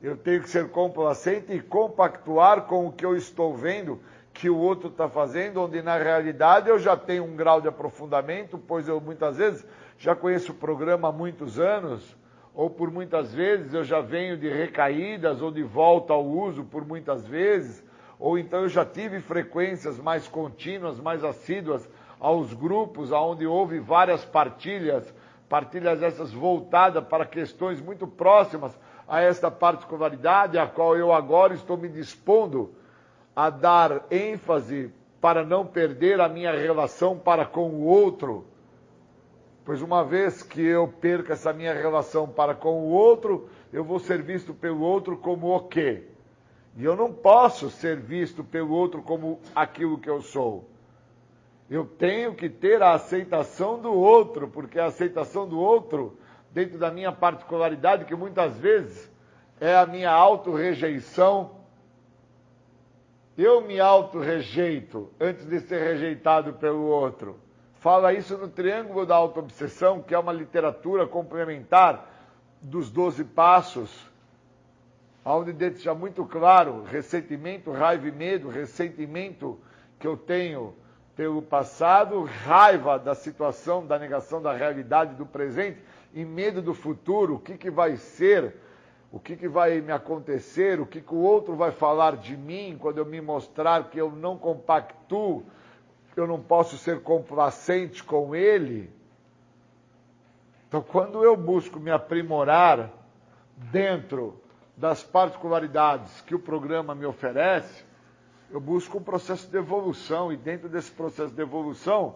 eu tenho que ser complacente e compactuar com o que eu estou vendo que o outro está fazendo, onde na realidade eu já tenho um grau de aprofundamento, pois eu muitas vezes já conheço o programa há muitos anos, ou por muitas vezes eu já venho de recaídas ou de volta ao uso por muitas vezes, ou então eu já tive frequências mais contínuas, mais assíduas aos grupos, onde houve várias partilhas essas voltadas para questões muito próximas a esta particularidade, a qual eu agora estou me dispondo a dar ênfase para não perder a minha relação para com o outro, pois uma vez que eu perca essa minha relação para com o outro, eu vou ser visto pelo outro como o quê? E eu não posso ser visto pelo outro como aquilo que eu sou. Eu tenho que ter a aceitação do outro, porque a aceitação do outro, dentro da minha particularidade, que muitas vezes é a minha auto-rejeição, eu me auto-rejeito antes de ser rejeitado pelo outro. Fala isso no Triângulo da Autoobsessão, que é uma literatura complementar dos 12 passos, onde deixa muito claro ressentimento, raiva e medo, ressentimento que eu tenho pelo passado, raiva da situação, da negação da realidade do presente e medo do futuro, o que vai ser, o que vai me acontecer, o que o outro vai falar de mim quando eu me mostrar que eu não compactuo, que eu não posso ser complacente com ele. Então, quando eu busco me aprimorar dentro das particularidades que o programa me oferece, eu busco um processo de evolução, e dentro desse processo de evolução,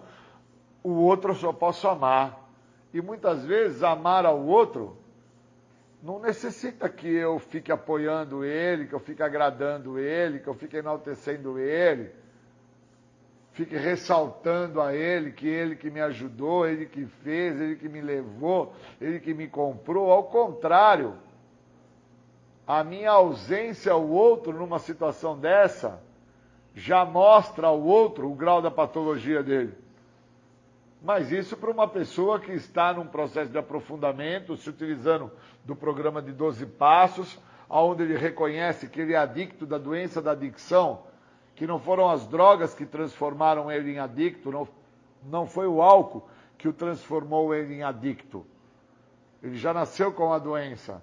o outro eu só posso amar. E muitas vezes amar ao outro não necessita que eu fique apoiando ele, que eu fique agradando ele, que eu fique enaltecendo ele, fique ressaltando a ele que me ajudou, ele que fez, ele que me levou, ele que me comprou. Ao contrário, a minha ausência ao outro numa situação dessa já mostra ao outro o grau da patologia dele. Mas isso para uma pessoa que está num processo de aprofundamento, se utilizando do programa de 12 passos, onde ele reconhece que ele é adicto da doença da adicção, que não foram as drogas que transformaram ele em adicto, não foi o álcool que o transformou ele em adicto. Ele já nasceu com a doença.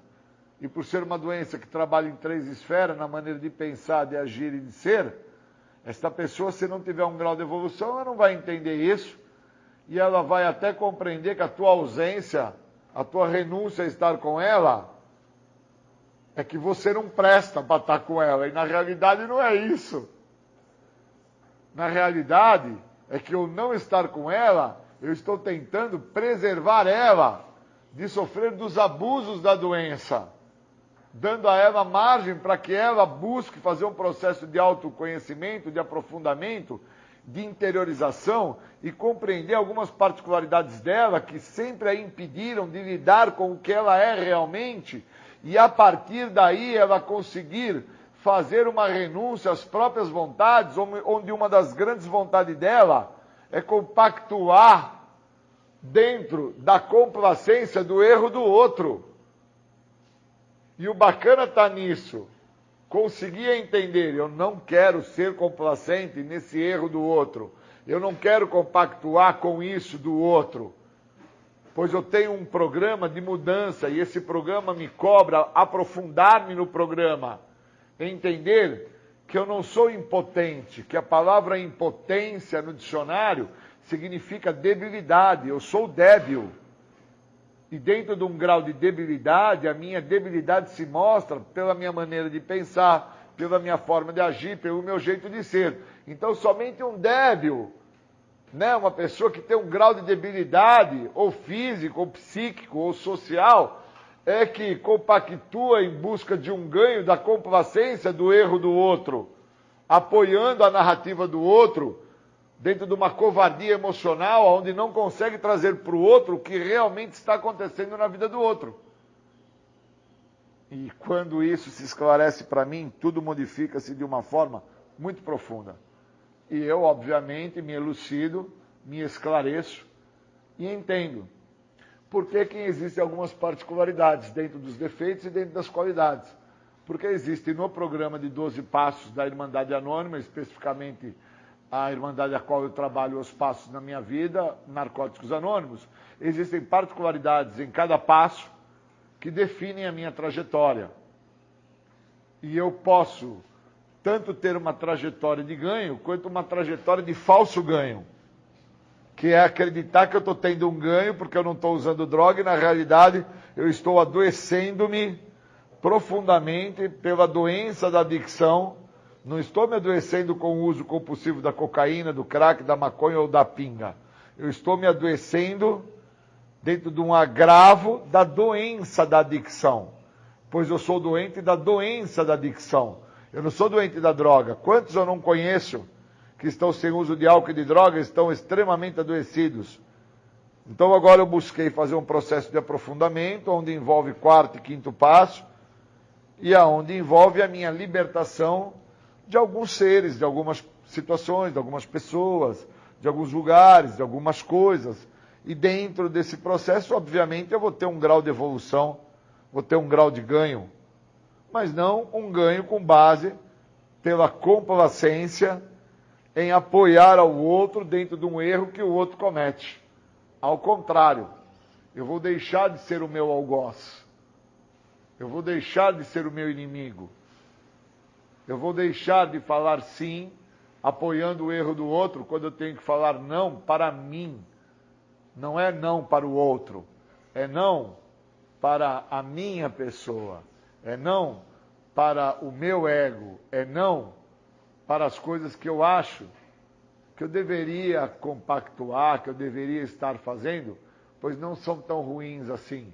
E por ser uma doença que trabalha em 3 esferas, na maneira de pensar, de agir e de ser, esta pessoa, se não tiver um grau de evolução, ela não vai entender isso. E ela vai até compreender que a tua ausência, a tua renúncia a estar com ela, é que você não presta para estar com ela. E na realidade não é isso. Na realidade, é que eu não estar com ela, eu estou tentando preservar ela de sofrer dos abusos da doença, dando a ela margem para que ela busque fazer um processo de autoconhecimento, de aprofundamento, de interiorização e compreender algumas particularidades dela que sempre a impediram de lidar com o que ela é realmente e a partir daí ela conseguir fazer uma renúncia às próprias vontades, onde uma das grandes vontades dela é compactuar dentro da complacência do erro do outro. E o bacana está nisso. Conseguir entender, eu não quero ser complacente nesse erro do outro. Eu não quero compactuar com isso do outro. Pois eu tenho um programa de mudança e esse programa me cobra aprofundar-me no programa. Entender que eu não sou impotente, que a palavra impotência no dicionário significa debilidade, eu sou débil. E dentro de um grau de debilidade, a minha debilidade se mostra pela minha maneira de pensar, pela minha forma de agir, pelo meu jeito de ser. Então somente um débil, uma pessoa que tem um grau de debilidade, ou físico, ou psíquico, ou social, é que compactua em busca de um ganho da complacência do erro do outro, apoiando a narrativa do outro, dentro de uma covardia emocional, onde não consegue trazer para o outro o que realmente está acontecendo na vida do outro. E quando isso se esclarece para mim, tudo modifica-se de uma forma muito profunda. E eu, obviamente, me elucido, me esclareço e entendo por que existem algumas particularidades dentro dos defeitos e dentro das qualidades. Porque existe no programa de 12 passos da Irmandade Anônima, especificamente a Irmandade a qual eu trabalho os passos na minha vida, Narcóticos Anônimos, existem particularidades em cada passo que definem a minha trajetória. E eu posso tanto ter uma trajetória de ganho, quanto uma trajetória de falso ganho. Que é acreditar que eu estou tendo um ganho porque eu não estou usando droga e, na realidade, eu estou adoecendo-me profundamente pela doença da adicção. Não estou me adoecendo com o uso compulsivo da cocaína, do crack, da maconha ou da pinga. Eu estou me adoecendo dentro de um agravo da doença da adicção. Pois eu sou doente da doença da adicção. Eu não sou doente da droga. Quantos eu não conheço que estão sem uso de álcool e de droga estão extremamente adoecidos? Então agora eu busquei fazer um processo de aprofundamento, onde envolve 4º e 5º passo, e aonde envolve a minha libertação de alguns seres, de algumas situações, de algumas pessoas, de alguns lugares, de algumas coisas. E dentro desse processo, obviamente, eu vou ter um grau de evolução, vou ter um grau de ganho, mas não um ganho com base pela complacência em apoiar ao outro dentro de um erro que o outro comete. Ao contrário, eu vou deixar de ser o meu algoz, eu vou deixar de ser o meu inimigo, eu vou deixar de falar sim, apoiando o erro do outro, quando eu tenho que falar não para mim. Não é não para o outro, é não para a minha pessoa, é não para o meu ego, é não para as coisas que eu acho que eu deveria compactuar, que eu deveria estar fazendo, pois não são tão ruins assim.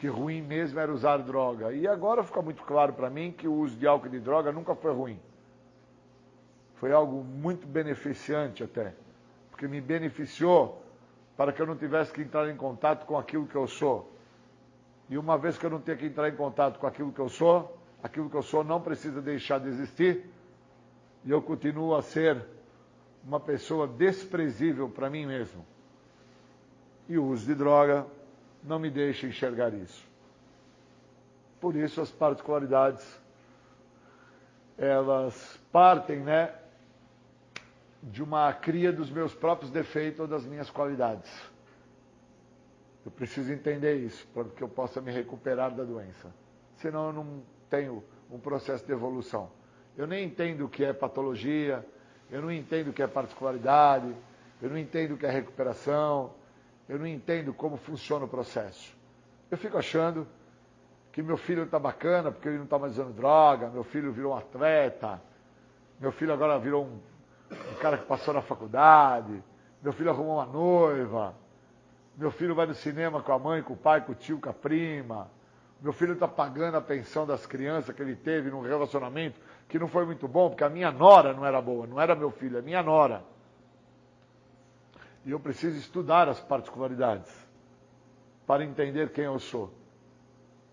que ruim mesmo era usar droga. E agora fica muito claro para mim que o uso de álcool e de droga nunca foi ruim. Foi algo muito beneficiante até, porque me beneficiou para que eu não tivesse que entrar em contato com aquilo que eu sou. E uma vez que eu não tenho que entrar em contato com aquilo que eu sou não precisa deixar de existir, e eu continuo a ser uma pessoa desprezível para mim mesmo. E o uso de droga não me deixa enxergar isso. Por isso as particularidades, elas partem, de uma cria dos meus próprios defeitos ou das minhas qualidades. Eu preciso entender isso, para que eu possa me recuperar da doença. Senão eu não tenho um processo de evolução. Eu nem entendo o que é patologia, eu não entendo o que é particularidade, eu não entendo o que é recuperação, eu não entendo como funciona o processo. Eu fico achando que meu filho está bacana porque ele não está mais usando droga, meu filho virou um atleta, meu filho agora virou um cara que passou na faculdade, meu filho arrumou uma noiva, meu filho vai no cinema com a mãe, com o pai, com o tio, com a prima, meu filho está pagando a pensão das crianças que ele teve num relacionamento que não foi muito bom, porque a minha nora não era boa, não era meu filho, é minha nora. E eu preciso estudar as particularidades para entender quem eu sou.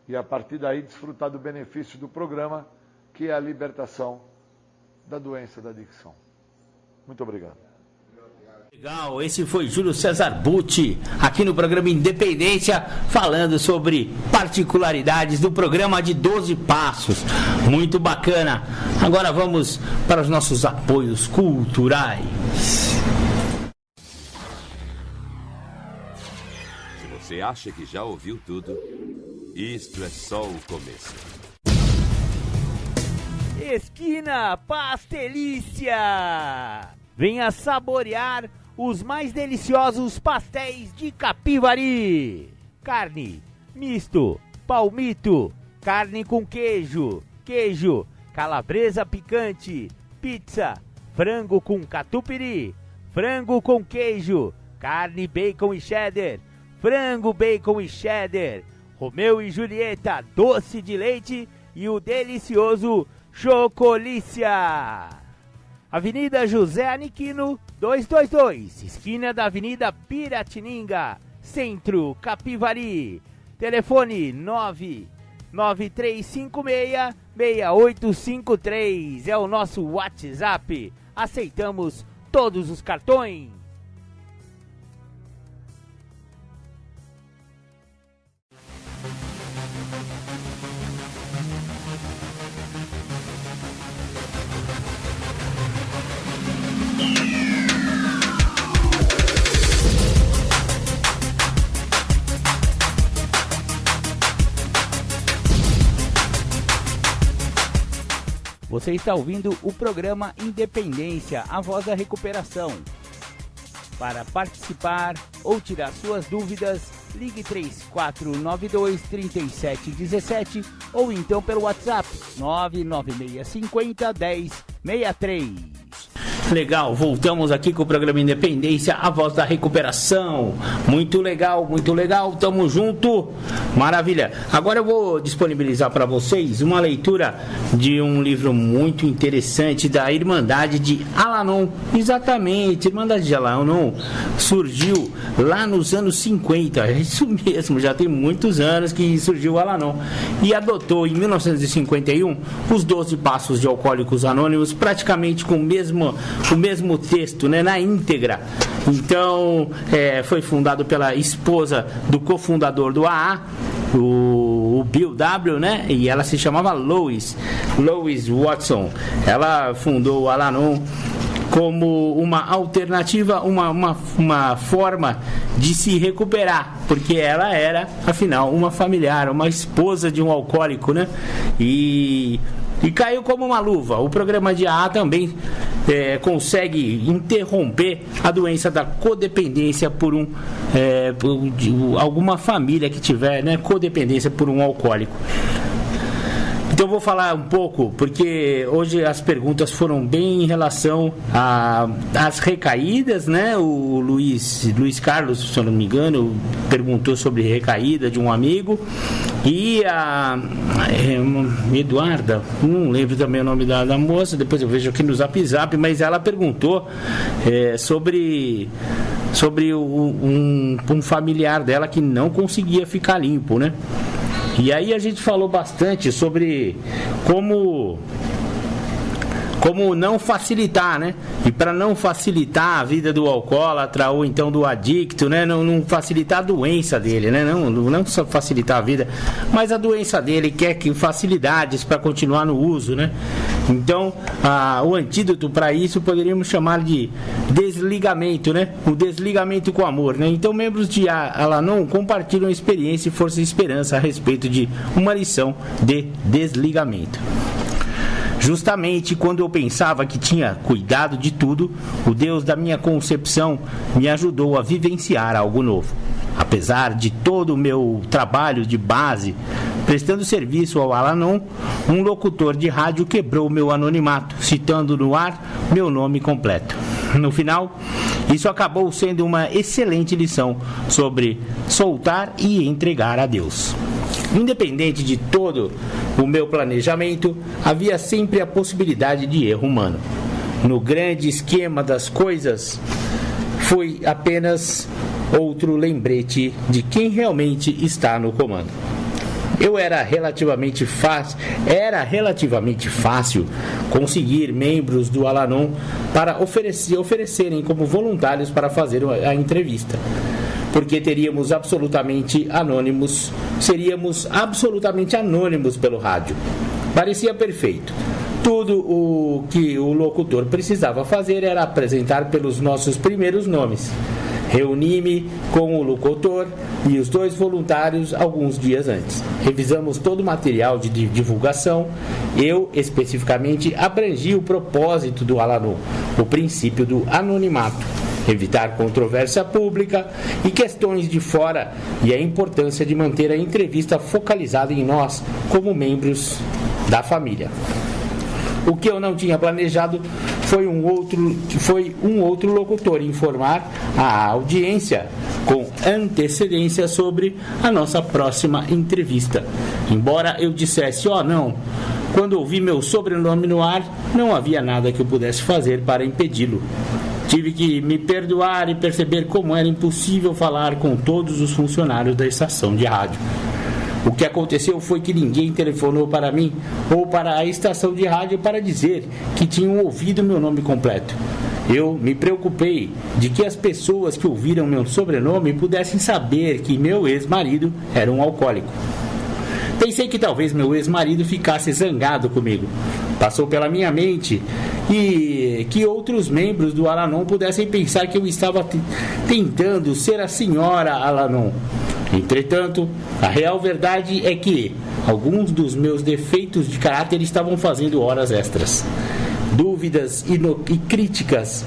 E a partir daí desfrutar do benefício do programa, que é a libertação da doença da adicção. Muito obrigado. Legal, esse foi Júlio César Butti, aqui no programa Independência, falando sobre particularidades do programa de 12 Passos. Muito bacana. Agora vamos para os nossos apoios culturais. Se você acha que já ouviu tudo, isto é só o começo. Esquina Pastelícia! Venha saborear os mais deliciosos pastéis de Capivari. Carne, misto, palmito, carne com queijo, calabresa picante, pizza, frango com catupiry, frango com queijo, carne, bacon e cheddar, frango, bacon e cheddar, Romeu e Julieta, doce de leite e o delicioso Chocolícia. Avenida José Aniquino, 222, esquina da Avenida Piratininga, Centro, Capivari. Telefone 99356-6853, é o nosso WhatsApp. Aceitamos todos os cartões. Você está ouvindo o programa Independência, a voz da recuperação. Para participar ou tirar suas dúvidas, ligue 3492-3717 ou então pelo WhatsApp 99650-1063. Legal, voltamos aqui com o programa Independência, a voz da recuperação. Muito legal, tamo junto, maravilha. Agora eu vou disponibilizar para vocês uma leitura de um livro muito interessante da Irmandade de Al-Anon. Exatamente, Irmandade de Al-Anon surgiu lá nos anos 50, é isso mesmo, já tem muitos anos que surgiu o Al-Anon. E adotou em 1951 os 12 Passos de Alcoólicos Anônimos, praticamente com o mesmo texto, na íntegra. Então, foi fundado pela esposa do cofundador do AA, o Bill W., e ela se chamava Lois Watson. Ela fundou o Al-Anon como uma alternativa, uma forma de se recuperar, porque ela era, afinal, uma familiar, uma esposa de um alcoólico, E caiu como uma luva. O programa de AA também consegue interromper a doença da codependência por alguma família que tiver, codependência por um alcoólico. Então eu vou falar um pouco, porque hoje as perguntas foram bem em relação às recaídas, né? O Luiz Carlos, se eu não me engano, perguntou sobre recaída de um amigo. E a Eduarda, não lembro também o nome da moça, depois eu vejo aqui no Zap Zap, mas ela perguntou sobre um familiar dela que não conseguia ficar limpo, né? E aí a gente falou bastante sobre como não facilitar, né? E para não facilitar a vida do alcoólatra ou então do adicto, né? Não facilitar a doença dele, né? Não só facilitar a vida, mas a doença dele quer que facilidades para continuar no uso, né? Então, o antídoto para isso poderíamos chamar de desligamento, né? O desligamento com amor, né? Então, membros de Al-Anon compartilham experiência, força e esperança a respeito de uma lição de desligamento. Justamente quando eu pensava que tinha cuidado de tudo, o Deus da minha concepção me ajudou a vivenciar algo novo. Apesar de todo o meu trabalho de base, prestando serviço ao Al-Anon, um locutor de rádio quebrou meu anonimato, citando no ar meu nome completo. No final, isso acabou sendo uma excelente lição sobre soltar e entregar a Deus. Independente de todo o meu planejamento, havia sempre a possibilidade de erro humano. No grande esquema das coisas, foi apenas outro lembrete de quem realmente está no comando. Era relativamente fácil conseguir membros do Al-Anon para oferecerem como voluntários para fazer a entrevista. Porque seríamos absolutamente anônimos pelo rádio. Parecia perfeito. Tudo o que o locutor precisava fazer era apresentar pelos nossos primeiros nomes. Reuni-me com o locutor e os 2 voluntários alguns dias antes. Revisamos todo o material de divulgação. Eu, especificamente, abrangi o propósito do Al-Anon, o princípio do anonimato, evitar controvérsia pública e questões de fora, e a importância de manter a entrevista focalizada em nós como membros da família. O que eu não tinha planejado foi um outro locutor informar a audiência com antecedência sobre a nossa próxima entrevista. Embora eu dissesse, não, quando ouvi meu sobrenome no ar, não havia nada que eu pudesse fazer para impedi-lo. Tive que me perdoar e perceber como era impossível falar com todos os funcionários da estação de rádio. O que aconteceu foi que ninguém telefonou para mim ou para a estação de rádio para dizer que tinham ouvido meu nome completo. Eu me preocupei de que as pessoas que ouviram meu sobrenome pudessem saber que meu ex-marido era um alcoólico. Pensei que talvez meu ex-marido ficasse zangado comigo. Passou pela minha mente e que outros membros do Al-Anon pudessem pensar que eu estava tentando ser a senhora Al-Anon. Entretanto, a real verdade é que alguns dos meus defeitos de caráter estavam fazendo horas extras. Dúvidas e críticas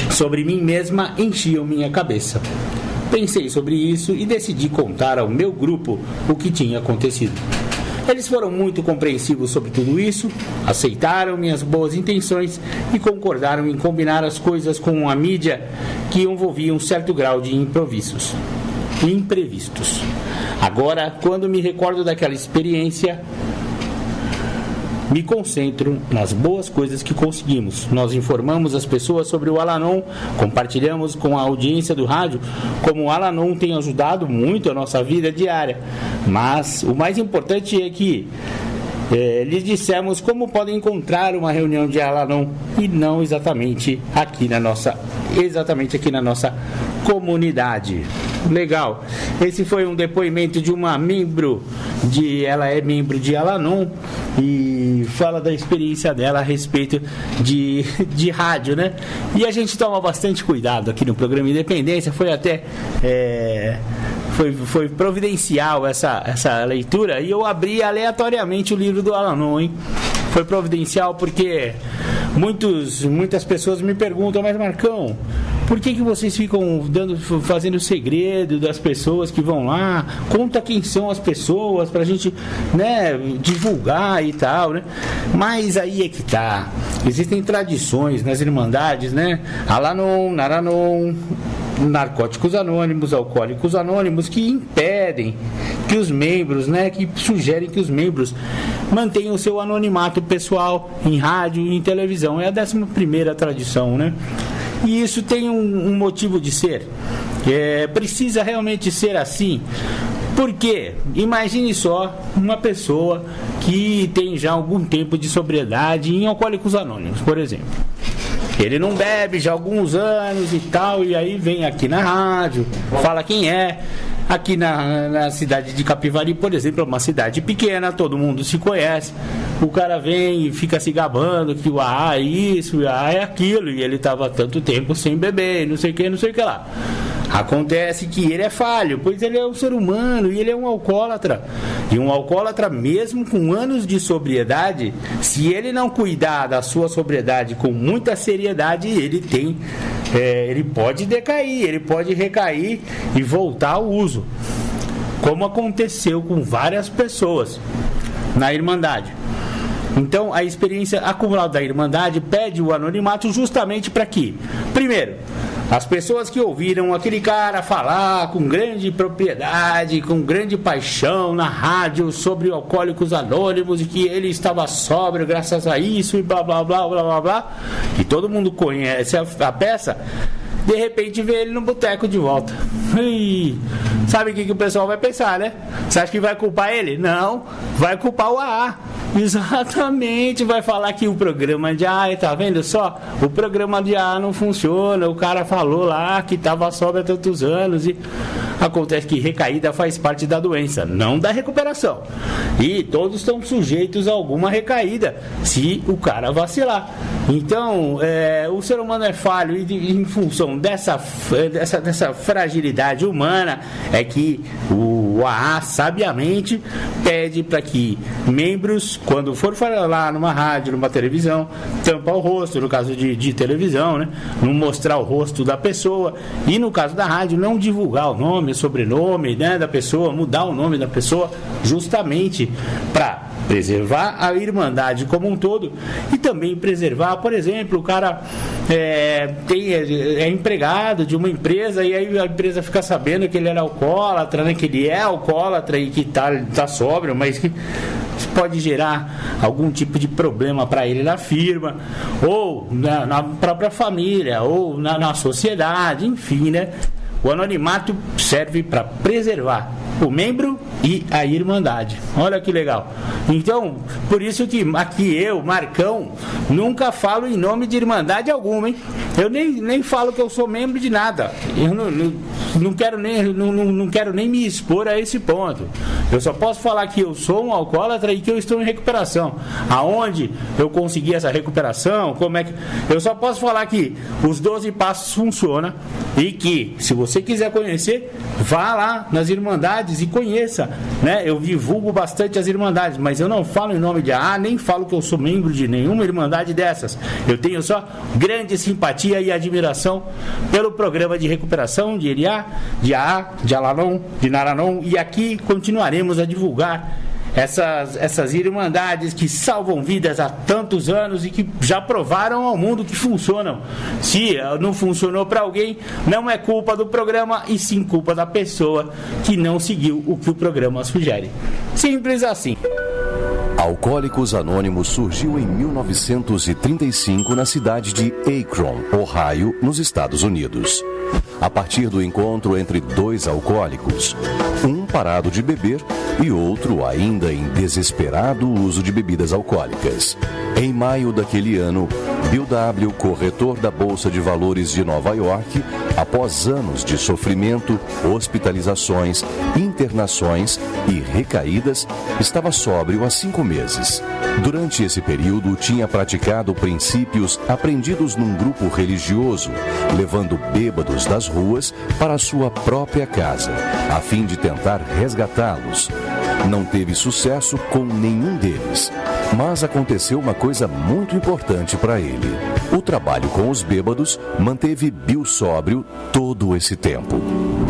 sobre mim mesma enchiam minha cabeça. Pensei sobre isso e decidi contar ao meu grupo o que tinha acontecido. Eles foram muito compreensivos sobre tudo isso, aceitaram minhas boas intenções e concordaram em combinar as coisas com a mídia que envolvia um certo grau de imprevistos. Agora, quando me recordo daquela experiência, me concentro nas boas coisas que conseguimos. Nós informamos as pessoas sobre o Al-Anon, compartilhamos com a audiência do rádio como o Al-Anon tem ajudado muito a nossa vida diária. Mas o mais importante é que lhes dissemos como podem encontrar uma reunião de Al-Anon e não exatamente aqui na nossa comunidade. Legal. Esse foi um depoimento de uma ela é membro de Al-Anon e fala da experiência dela a respeito de rádio, né? E a gente toma bastante cuidado aqui no programa Independência, foi até foi providencial essa leitura, e eu abri aleatoriamente o livro do Al-Anon, hein? Foi providencial porque muitas pessoas me perguntam, mas Marcão, Por que vocês ficam fazendo segredo das pessoas que vão lá? Conta quem são as pessoas pra gente, né, divulgar e tal, né? Mas aí é que tá. Existem tradições nas irmandades, né? Alanon, Naranon, Narcóticos Anônimos, Alcoólicos Anônimos, que impedem que os membros, né, que sugerem que os membros mantenham o seu anonimato pessoal em rádio e em televisão. É a 11ª tradição, né? E isso tem um motivo de ser. Precisa realmente ser assim. Por quê? Imagine só uma pessoa que tem já algum tempo de sobriedade em Alcoólicos Anônimos, por exemplo. Ele não bebe já há alguns anos e tal, e aí vem aqui na rádio, fala quem é. Aqui na cidade de Capivari, por exemplo, é uma cidade pequena, todo mundo se conhece. O cara vem e fica se gabando que o AA é isso, o AA é aquilo, e ele estava tanto tempo sem beber, não sei o que lá. Acontece que ele é falho, pois ele é um ser humano e ele é um alcoólatra. E um alcoólatra, mesmo com anos de sobriedade, se ele não cuidar da sua sobriedade com muita seriedade, ele pode decair, ele pode recair e voltar ao uso. Como aconteceu com várias pessoas na Irmandade. Então, a experiência acumulada da Irmandade pede o anonimato justamente para que, primeiro, as pessoas que ouviram aquele cara falar com grande propriedade, com grande paixão na rádio sobre Alcoólicos Anônimos e que ele estava sóbrio graças a isso e blá blá blá blá blá blá, e todo mundo conhece a peça, de repente vê ele no boteco de volta. E sabe o que o pessoal vai pensar, né? Você acha que vai culpar ele? Não, vai culpar o AA. Exatamente, vai falar que o programa de AA, tá vendo só? O programa de AA não funciona, o cara falou lá que estava sóbrio há tantos anos e acontece que recaída faz parte da doença, não da recuperação. E todos estão sujeitos a alguma recaída, se o cara vacilar. Então, o ser humano é falho e em função dessa fragilidade humana é que o AA sabiamente pede para que membros, quando for falar numa rádio, numa televisão, tampa o rosto, no caso de televisão, né? Não mostrar o rosto da pessoa, e no caso da rádio, não divulgar o nome, sobrenome, né, da pessoa, mudar o nome da pessoa, justamente para preservar a Irmandade como um todo e também preservar, por exemplo, o cara é empregado de uma empresa e aí a empresa fica sabendo que ele era alcoólatra, né, que ele é alcoólatra e que tá sóbrio, mas que pode gerar algum tipo de problema para ele na firma, ou na própria família, ou na sociedade, enfim, né? O anonimato serve para preservar o membro e a Irmandade. Olha que legal. Então, por isso que aqui eu, Marcão, nunca falo em nome de Irmandade alguma, hein? Eu nem falo que eu sou membro de nada. Eu não quero nem me expor a esse ponto. Eu só posso falar que eu sou um alcoólatra e que eu estou em recuperação. Aonde eu consegui essa recuperação, como é que... Eu só posso falar que os 12 passos funcionam e que, se você quiser conhecer, vá lá nas Irmandades e conheça, né? Eu divulgo bastante as Irmandades, mas eu não falo em nome de AA, nem falo que eu sou membro de nenhuma Irmandade dessas. Eu tenho só grande simpatia e admiração pelo programa de recuperação de Eliá, de AA, de Alanon, de Naranon, e aqui continuaremos a divulgar essas Irmandades que salvam vidas há tantos anos e que já provaram ao mundo que funcionam. Se não funcionou para alguém, não é culpa do programa e sim culpa da pessoa que não seguiu o que o programa sugere. Simples assim. Alcoólicos Anônimos surgiu em 1935 na cidade de Akron, Ohio, nos Estados Unidos. A partir do encontro entre dois alcoólicos, um parado de beber e outro ainda em desesperado uso de bebidas alcoólicas. Em maio daquele ano, Bill W., corretor da Bolsa de Valores de Nova York, após anos de sofrimento, hospitalizações, internações e recaídas, estava sóbrio há 5 meses. Durante esse período, tinha praticado princípios aprendidos num grupo religioso, levando bêbados das ruas para sua própria casa, a fim de tentar resgatá-los. Não teve sucesso com nenhum deles. Mas aconteceu uma coisa muito importante para ele. O trabalho com os bêbados manteve Bill sóbrio todo esse tempo.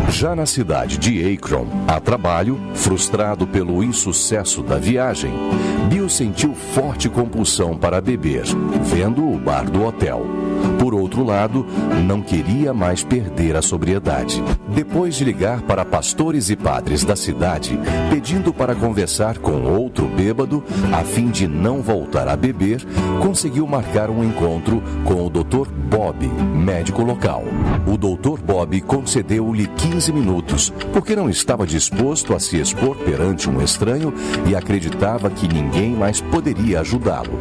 Já na cidade de Akron, a trabalho, frustrado pelo insucesso da viagem, Bill sentiu forte compulsão para beber, vendo o bar do hotel. Por outro lado, não queria mais perder a sobriedade. Depois de ligar para pastores e padres da cidade, pedindo para conversar com outro bêbado, a fim de não voltar a beber, conseguiu marcar um encontro com o Dr. Bob, médico local. O Dr. Bob concedeu-lhe 15 minutos, porque não estava disposto a se expor perante um estranho e acreditava que ninguém mais poderia ajudá-lo.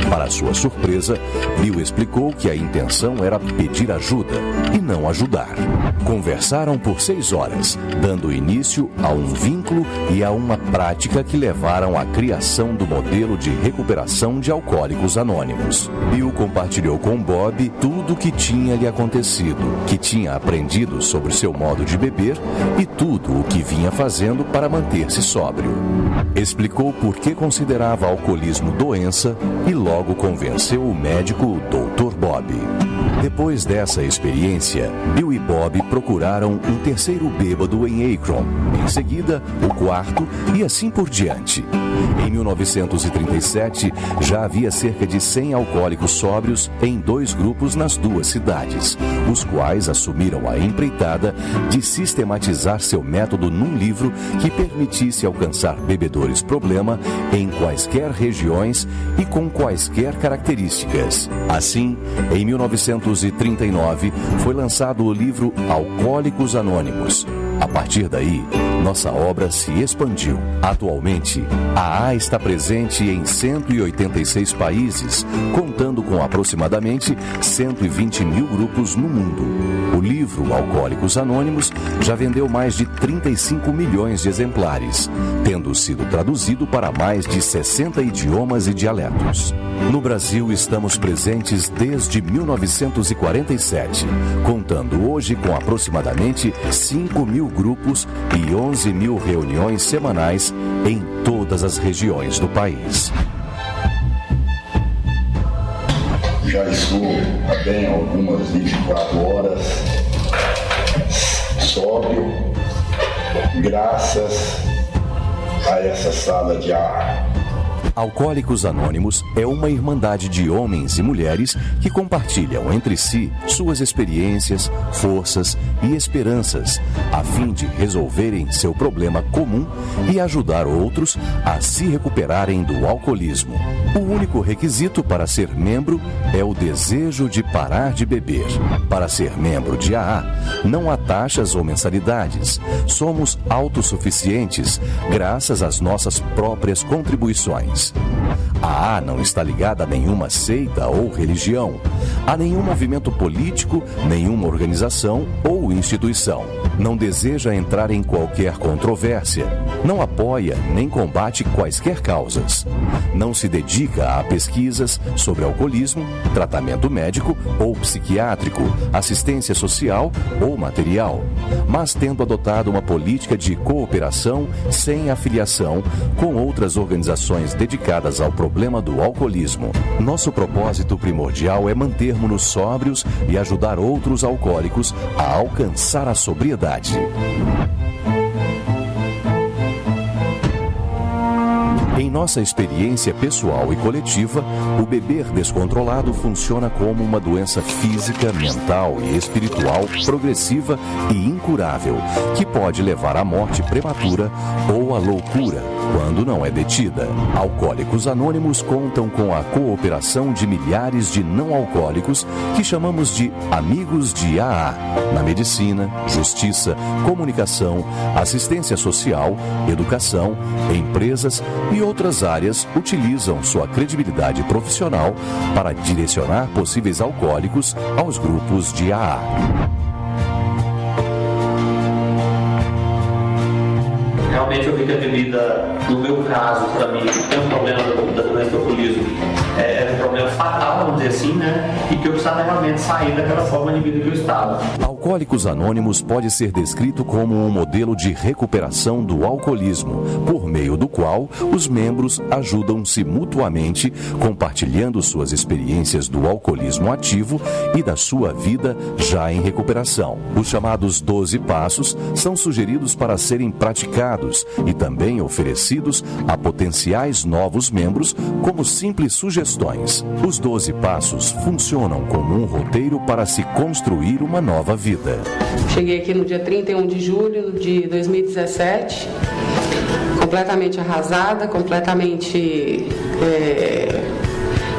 Para sua surpresa, Bill explicou que a intenção era pedir ajuda e não ajudar. Conversaram por 6 horas, dando início a um vínculo e a uma prática que levaram à criação do modelo de recuperação de alcoólicos anônimos. Bill compartilhou com Bob tudo o que tinha lhe acontecido, que tinha aprendido sobre seu modo de beber e tudo o que vinha fazendo para manter-se sóbrio. Explicou por que considerava alcoolismo doença e logo convenceu o médico Dr. Bob. Depois dessa experiência, Bill e Bob procuraram um terceiro bêbado em Akron, em seguida o quarto e assim por diante. Em 1937, já havia cerca de 100 alcoólicos sóbrios em 2 grupos nas 2 cidades, os quais assumiram a empreitada de sistematizar seu método num livro que permitisse alcançar bebedores problema em quaisquer regiões e com quaisquer características. Assim, em 1939, foi lançado o livro Alcoólicos Anônimos. A partir daí, nossa obra se expandiu. Atualmente, a AA está presente em 186 países, contando com aproximadamente 120 mil grupos no mundo. O livro Alcoólicos Anônimos já vendeu mais de 35 milhões de exemplares, tendo sido traduzido para mais de 60 idiomas e dialetos. No Brasil, estamos presentes desde 1947, contando hoje com aproximadamente 5 mil grupos e 11 mil reuniões semanais em todas as regiões do país. Já estou há bem algumas 24 horas sóbrio, graças a essa sala de ar. Alcoólicos Anônimos é uma irmandade de homens e mulheres que compartilham entre si suas experiências, forças e esperanças, a fim de resolverem seu problema comum e ajudar outros a se recuperarem do alcoolismo. O único requisito para ser membro é o desejo de parar de beber. Para ser membro de AA, não há taxas ou mensalidades. Somos autossuficientes graças às nossas próprias contribuições. A AA não está ligada a nenhuma seita ou religião, a nenhum movimento político, nenhuma organização ou instituição. Não deseja entrar em qualquer controvérsia, não apoia nem combate quaisquer causas. Não se dedica a pesquisas sobre alcoolismo, tratamento médico ou psiquiátrico, assistência social ou material, mas tendo adotado uma política de cooperação sem afiliação com outras organizações dedicadas ao problema do alcoolismo. Nosso propósito primordial é mantermos-nos sóbrios e ajudar outros alcoólicos a alcançar a sobriedade. Em nossa experiência pessoal e coletiva, o beber descontrolado funciona como uma doença física, mental e espiritual progressiva e incurável, que pode levar à morte prematura ou à loucura, quando não é detida. Alcoólicos Anônimos contam com a cooperação de milhares de não alcoólicos que chamamos de amigos de AA, na medicina, justiça, comunicação, assistência social, educação, empresas e outras áreas utilizam sua credibilidade profissional para direcionar possíveis alcoólicos aos grupos de AA. É realmente eu vi que a bebida, no meu caso, para mim, tem um problema da doença do alcoolismo, é um problema fatal, vamos dizer assim, né? E que eu precisava realmente sair daquela forma de vida que eu estava. Alcoólicos Anônimos pode ser descrito como um modelo de recuperação do alcoolismo, por meio do qual os membros ajudam-se mutuamente, compartilhando suas experiências do alcoolismo ativo e da sua vida já em recuperação. Os chamados 12 passos são sugeridos para serem praticados e também oferecidos a potenciais novos membros como simples sugestões. Os 12 passos funcionam como um roteiro para se construir uma nova vida. Cheguei aqui no dia 31 de julho de 2017, completamente arrasada, completamente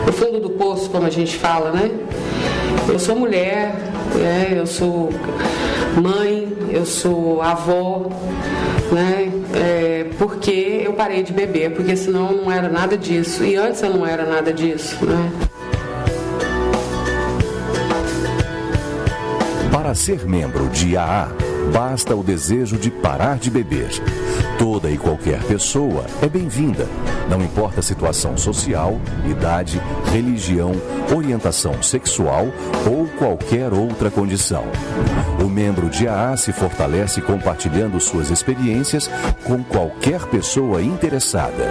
no fundo do poço, como a gente fala, né? Eu sou mulher, eu sou mãe, eu sou avó, né? Porque eu parei de beber, porque senão eu não era nada disso. E antes eu não era nada disso, né? Para ser membro de AA, basta o desejo de parar de beber. Toda e qualquer pessoa é bem-vinda, não importa a situação social, idade, religião, orientação sexual ou qualquer outra condição. O membro de AA se fortalece compartilhando suas experiências com qualquer pessoa interessada.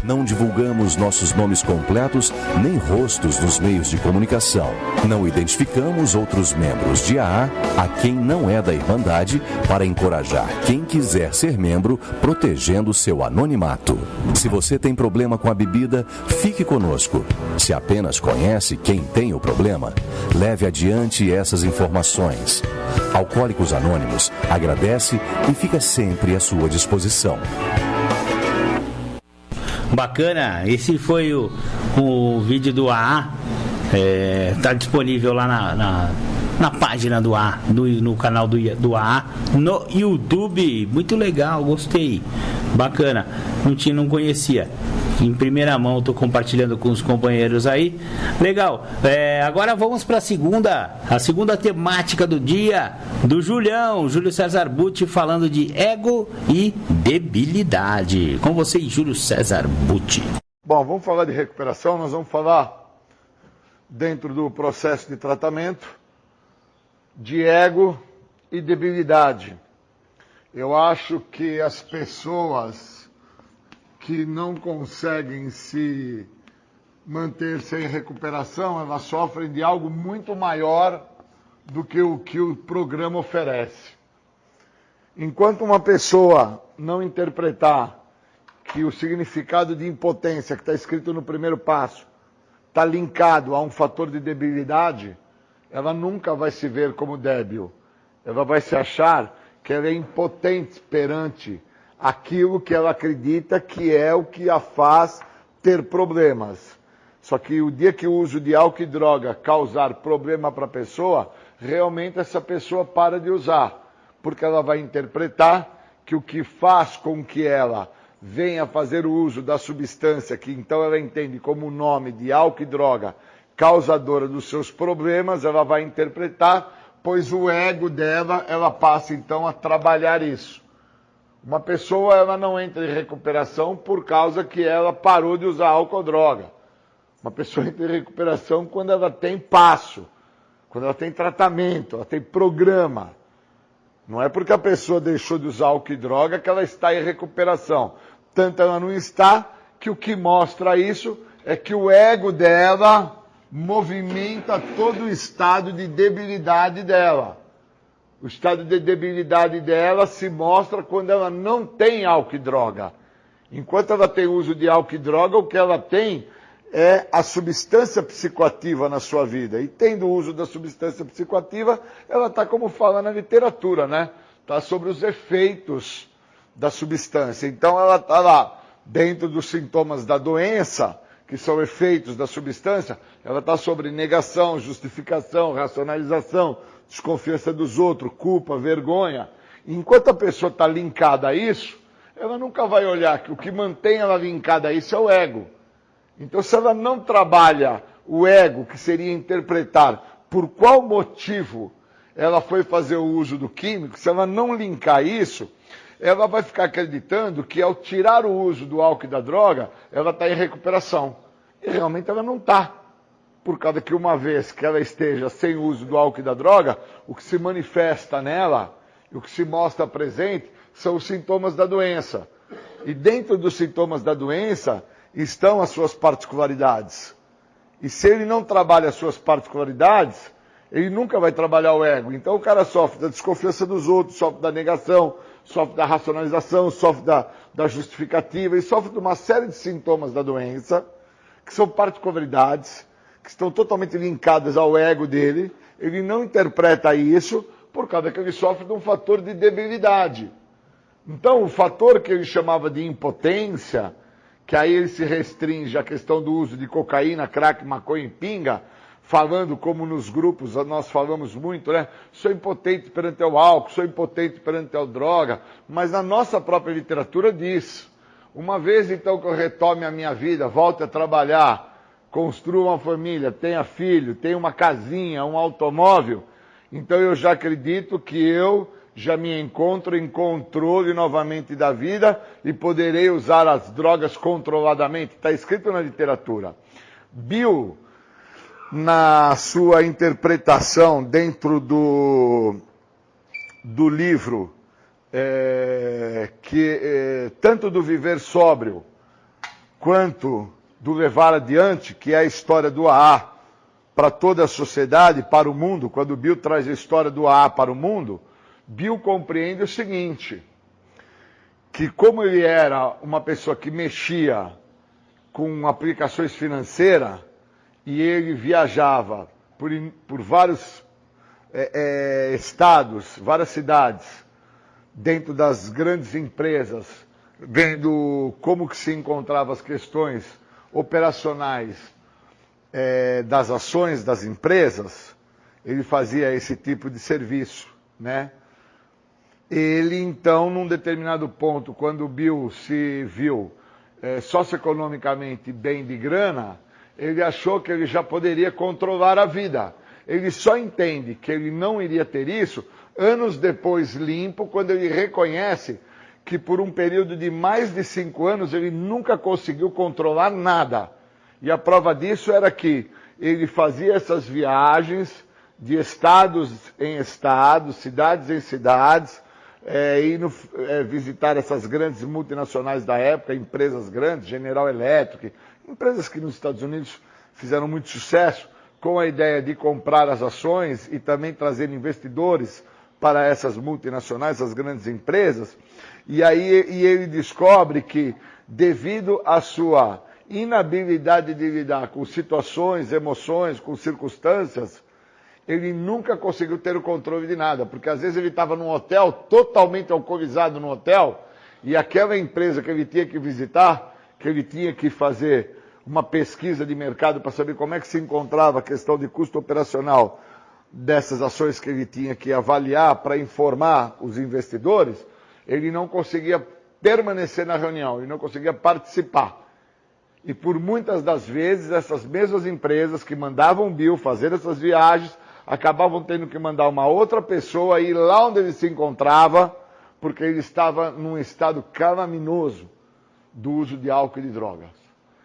Não divulgamos nossos nomes completos nem rostos nos meios de comunicação. Não identificamos outros membros de AA a quem não é da Irmandade para encorajar quem quiser ser membro, protegendo seu anonimato. Se você tem problema com a bebida, fique conosco. Se apenas conhece quem tem o problema, leve adiante essas informações. Alcoólicos Anônimos agradece e fica sempre à sua disposição. Bacana, esse foi o vídeo do AA, tá disponível lá na página do AA, no canal do AA, no YouTube. Muito legal, gostei, bacana, não conhecia. Em primeira mão, estou compartilhando com os companheiros aí. Legal. Agora vamos para a segunda temática do dia, do Júlio César Butti, falando de ego e debilidade. Com vocês, Júlio César Butti. Bom, vamos falar de recuperação. Nós vamos falar, dentro do processo de tratamento, de ego e debilidade. Eu acho que as pessoas que não conseguem se manter sem recuperação, elas sofrem de algo muito maior do que o programa oferece. Enquanto uma pessoa não interpretar que o significado de impotência que está escrito no primeiro passo está linkado a um fator de debilidade, ela nunca vai se ver como débil. Ela vai se achar que ela é impotente perante aquilo que ela acredita que é o que a faz ter problemas. Só que o dia que o uso de álcool e droga causar problema para a pessoa, realmente essa pessoa para de usar, porque ela vai interpretar que o que faz com que ela venha fazer o uso da substância, que então ela entende como o nome de álcool e droga, causadora dos seus problemas, ela vai interpretar, pois o ego dela, ela passa então a trabalhar isso. Uma pessoa, ela não entra em recuperação por causa que ela parou de usar álcool ou droga. Uma pessoa entra em recuperação quando ela tem passo, quando ela tem tratamento, ela tem programa. Não é porque a pessoa deixou de usar álcool e droga que ela está em recuperação. Tanto ela não está, que o que mostra isso é que o ego dela movimenta todo o estado de debilidade dela. O estado de debilidade dela se mostra quando ela não tem álcool e droga. Enquanto ela tem uso de álcool e droga, o que ela tem é a substância psicoativa na sua vida. E tendo o uso da substância psicoativa, ela está como fala na literatura, né? Está sobre os efeitos da substância. Então ela está lá, dentro dos sintomas da doença, que são efeitos da substância, ela está sobre negação, justificação, racionalização, desconfiança dos outros, culpa, vergonha. Enquanto a pessoa está linkada a isso, ela nunca vai olhar que o que mantém ela linkada a isso é o ego. Então, se ela não trabalha o ego, que seria interpretar por qual motivo ela foi fazer o uso do químico, se ela não linkar isso, ela vai ficar acreditando que ao tirar o uso do álcool e da droga, ela está em recuperação. E realmente ela não está. Por causa que uma vez que ela esteja sem o uso do álcool e da droga, o que se manifesta nela, o que se mostra presente, são os sintomas da doença. E dentro dos sintomas da doença estão as suas particularidades. E se ele não trabalha as suas particularidades, ele nunca vai trabalhar o ego. Então o cara sofre da desconfiança dos outros, sofre da negação, sofre da racionalização, sofre da justificativa, e sofre de uma série de sintomas da doença, que são particularidades, que estão totalmente linkadas ao ego dele. Ele não interpreta isso por causa que ele sofre de um fator de debilidade. Então o fator que ele chamava de impotência, que aí ele se restringe à questão do uso de cocaína, crack, maconha e pinga, falando como nos grupos nós falamos muito, né? Sou impotente perante o álcool, sou impotente perante a droga, mas na nossa própria literatura diz, uma vez então que eu retome a minha vida, volte a trabalhar, construa uma família, tenha filho, tenha uma casinha, um automóvel, então eu já acredito que eu já me encontro em controle novamente da vida e poderei usar as drogas controladamente. Está escrito na literatura. Bill, na sua interpretação dentro do livro, tanto do Viver Sóbrio quanto do Levar Adiante, que é a história do AA para toda a sociedade, para o mundo, quando Bill traz a história do AA para o mundo, Bill compreende o seguinte, que como ele era uma pessoa que mexia com aplicações financeiras, e ele viajava por vários estados, várias cidades, dentro das grandes empresas, vendo como que se encontravam as questões operacionais das ações das empresas, ele fazia esse tipo de serviço, né? Ele, então, num determinado ponto, quando o Bill se viu socioeconomicamente bem de grana, ele achou que ele já poderia controlar a vida. Ele só entende que ele não iria ter isso anos depois limpo, quando ele reconhece que por um período de mais de 5 anos ele nunca conseguiu controlar nada. E a prova disso era que ele fazia essas viagens de estados em estados, cidades em cidades, indo visitar essas grandes multinacionais da época, empresas grandes, General Electric, empresas que nos Estados Unidos fizeram muito sucesso, com a ideia de comprar as ações e também trazer investidores para essas multinacionais, as grandes empresas. E aí ele descobre que, devido à sua inabilidade de lidar com situações, emoções, com circunstâncias, ele nunca conseguiu ter o controle de nada, porque às vezes ele estava num hotel, totalmente alcoolizado no hotel, e aquela empresa que ele tinha que visitar, que ele tinha que fazer uma pesquisa de mercado para saber como é que se encontrava a questão de custo operacional dessas ações que ele tinha que avaliar para informar os investidores, ele não conseguia permanecer na reunião, ele não conseguia participar. E por muitas das vezes, essas mesmas empresas que mandavam o Bill fazer essas viagens, acabavam tendo que mandar uma outra pessoa ir lá onde ele se encontrava, porque ele estava num estado calaminoso do uso de álcool e de drogas.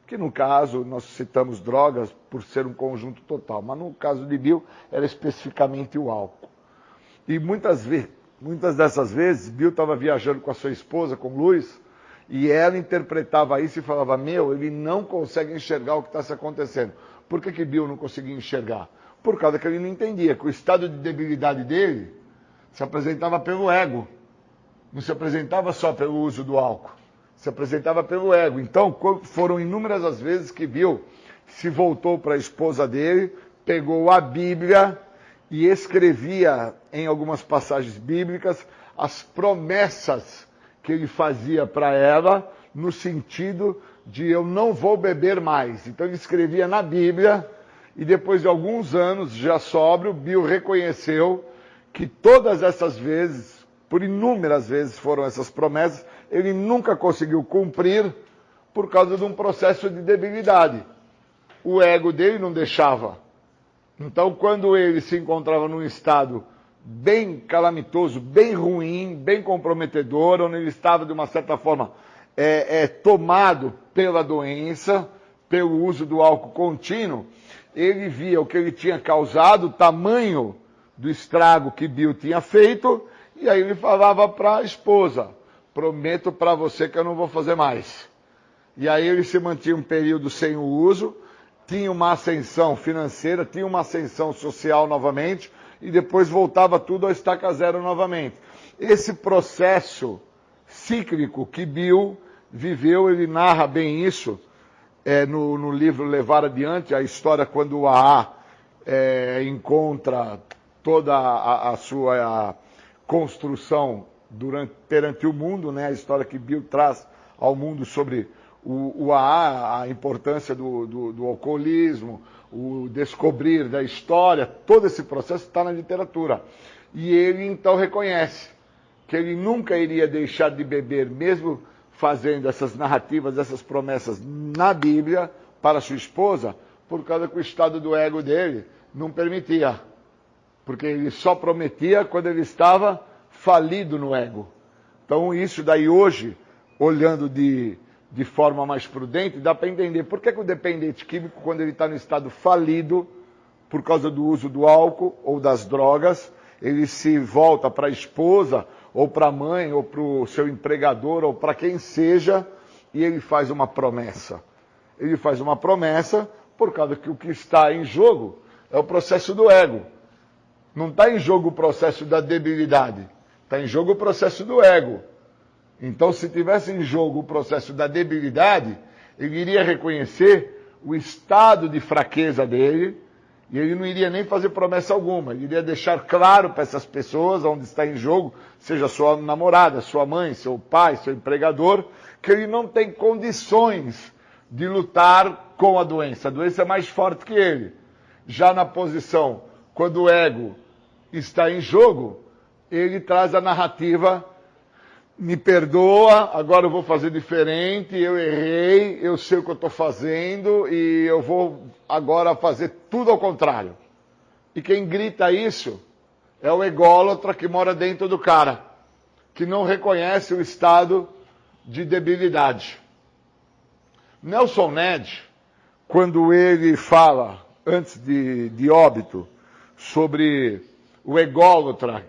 Que no caso, nós citamos drogas por ser um conjunto total, mas no caso de Bill, era especificamente o álcool. E muitas dessas vezes, Bill estava viajando com a sua esposa, com Luiz, e ela interpretava isso e falava, ele não consegue enxergar o que está se acontecendo. Por que Bill não conseguia enxergar? Por causa que ele não entendia que o estado de debilidade dele se apresentava pelo ego, não se apresentava só pelo uso do álcool, se apresentava pelo ego. Então, foram inúmeras as vezes que Bill se voltou para a esposa dele, pegou a Bíblia e escrevia em algumas passagens bíblicas as promessas que ele fazia para ela, no sentido de eu não vou beber mais. Então ele escrevia na Bíblia, e depois de alguns anos, já sóbrio, Bill reconheceu que todas essas vezes, por inúmeras vezes foram essas promessas, ele nunca conseguiu cumprir por causa de um processo de debilidade. O ego dele não deixava. Então, quando ele se encontrava num estado bem calamitoso, bem ruim, bem comprometedor, onde ele estava, de uma certa forma, tomado pela doença, pelo uso do álcool contínuo. Ele via o que ele tinha causado, o tamanho do estrago que Bill tinha feito, e aí ele falava para a esposa: prometo para você que eu não vou fazer mais. E aí ele se mantinha um período sem o uso, tinha uma ascensão financeira, tinha uma ascensão social novamente, e depois voltava tudo ao estaca zero novamente. Esse processo cíclico que Bill viveu, ele narra bem isso no livro Levar Adiante, a história quando o AA encontra toda a sua construção perante o mundo, né? A história que Bill traz ao mundo sobre o AA, a importância do alcoolismo, o descobrir da história, todo esse processo está na literatura. E ele então reconhece que ele nunca iria deixar de beber, mesmo fazendo essas narrativas, essas promessas na Bíblia para sua esposa, por causa que o estado do ego dele não permitia. Porque ele só prometia quando ele estava falido no ego. Então isso daí hoje, olhando de forma mais prudente, dá para entender por que o dependente químico, quando ele está no estado falido, por causa do uso do álcool ou das drogas, ele se volta para a esposa, ou para a mãe, ou para o seu empregador, ou para quem seja, e ele faz uma promessa. Ele faz uma promessa por causa que o que está em jogo é o processo do ego. Não está em jogo o processo da debilidade, está em jogo o processo do ego. Então, se tivesse em jogo o processo da debilidade, ele iria reconhecer o estado de fraqueza dele, e ele não iria nem fazer promessa alguma. Ele iria deixar claro para essas pessoas, onde está em jogo, seja sua namorada, sua mãe, seu pai, seu empregador, que ele não tem condições de lutar com a doença. A doença é mais forte que ele. Já na posição, quando o ego está em jogo, ele traz a narrativa: me perdoa, agora eu vou fazer diferente, eu errei, eu sei o que eu estou fazendo e eu vou agora fazer tudo ao contrário. E quem grita isso é o ególatra que mora dentro do cara, que não reconhece o estado de debilidade. Nelson Ned, quando ele fala, antes de óbito, sobre o ególatra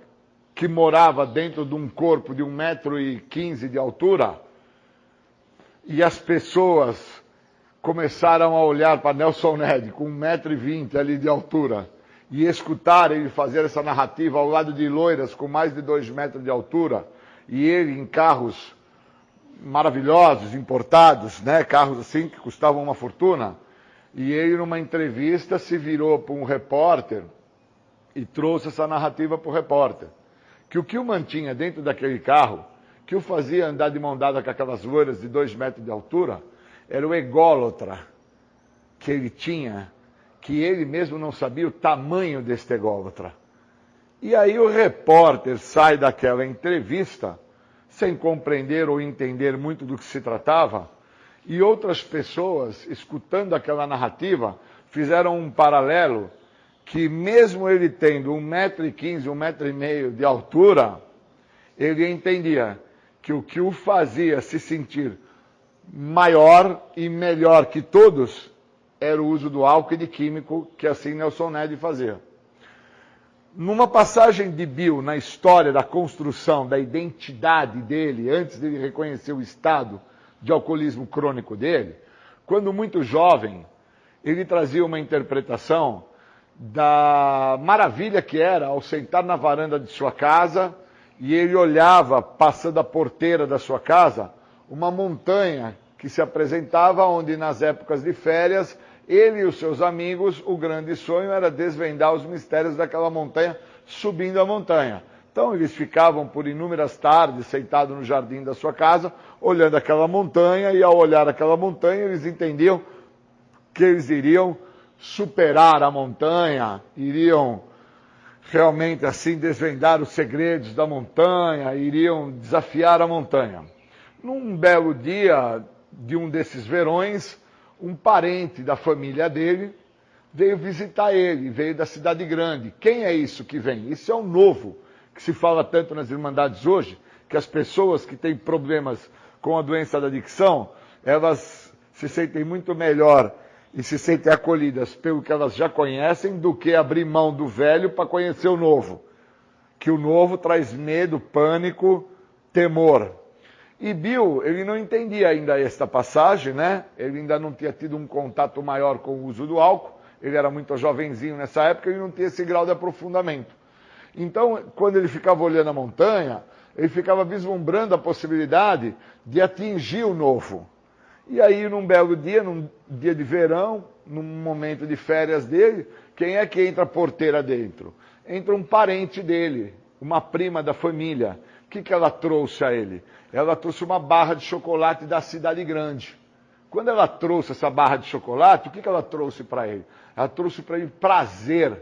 que morava dentro de um corpo de 1,15 m de altura, e as pessoas começaram a olhar para Nelson Ned com 1,20 m ali de altura, e escutar ele fazer essa narrativa ao lado de loiras com mais de 2 metros de altura, e ele em carros maravilhosos, importados, né, carros assim que custavam uma fortuna, e ele numa entrevista se virou para um repórter e trouxe essa narrativa para o repórter. Que o o mantinha dentro daquele carro, que o fazia andar de mão dada com aquelas loiras de 2 metros de altura, era o ególatra que ele tinha, que ele mesmo não sabia o tamanho deste ególatra. E aí o repórter sai daquela entrevista sem compreender ou entender muito do que se tratava, e outras pessoas, escutando aquela narrativa, fizeram um paralelo que mesmo ele tendo 1,15 m, 1,5 m de altura, ele entendia que o fazia se sentir maior e melhor que todos era o uso do álcool e de químico, que assim Nelson Ned fazia. Numa passagem de Bill na história da construção da identidade dele, antes de ele reconhecer o estado de alcoolismo crônico dele, quando muito jovem, ele trazia uma interpretação da maravilha que era ao sentar na varanda de sua casa e ele olhava, passando a porteira da sua casa, uma montanha que se apresentava onde nas épocas de férias ele e os seus amigos, o grande sonho era desvendar os mistérios daquela montanha, subindo a montanha. Então eles ficavam por inúmeras tardes sentados no jardim da sua casa, olhando aquela montanha, e ao olhar aquela montanha eles entendiam que eles iriam superar a montanha, iriam realmente assim desvendar os segredos da montanha, iriam desafiar a montanha. Num belo dia de um desses verões, um parente da família dele veio visitar ele, veio da cidade grande. Quem é isso que vem? Isso é o novo, que se fala tanto nas Irmandades hoje, que as pessoas que têm problemas com a doença da adicção, elas se sentem muito melhor e se sentem acolhidas pelo que elas já conhecem do que abrir mão do velho para conhecer o novo. Que o novo traz medo, pânico, temor. E Bill, ele não entendia ainda esta passagem, né? Ele ainda não tinha tido um contato maior com o uso do álcool, ele era muito jovenzinho nessa época e não tinha esse grau de aprofundamento. Então, quando ele ficava olhando a montanha, ele ficava vislumbrando a possibilidade de atingir o novo. E aí, num belo dia, num dia de verão, num momento de férias dele, quem é que entra a porteira dentro? Entra um parente dele, uma prima da família. O que ela trouxe a ele? Ela trouxe uma barra de chocolate da cidade grande. Quando ela trouxe essa barra de chocolate, o que ela trouxe para ele? Ela trouxe para ele prazer.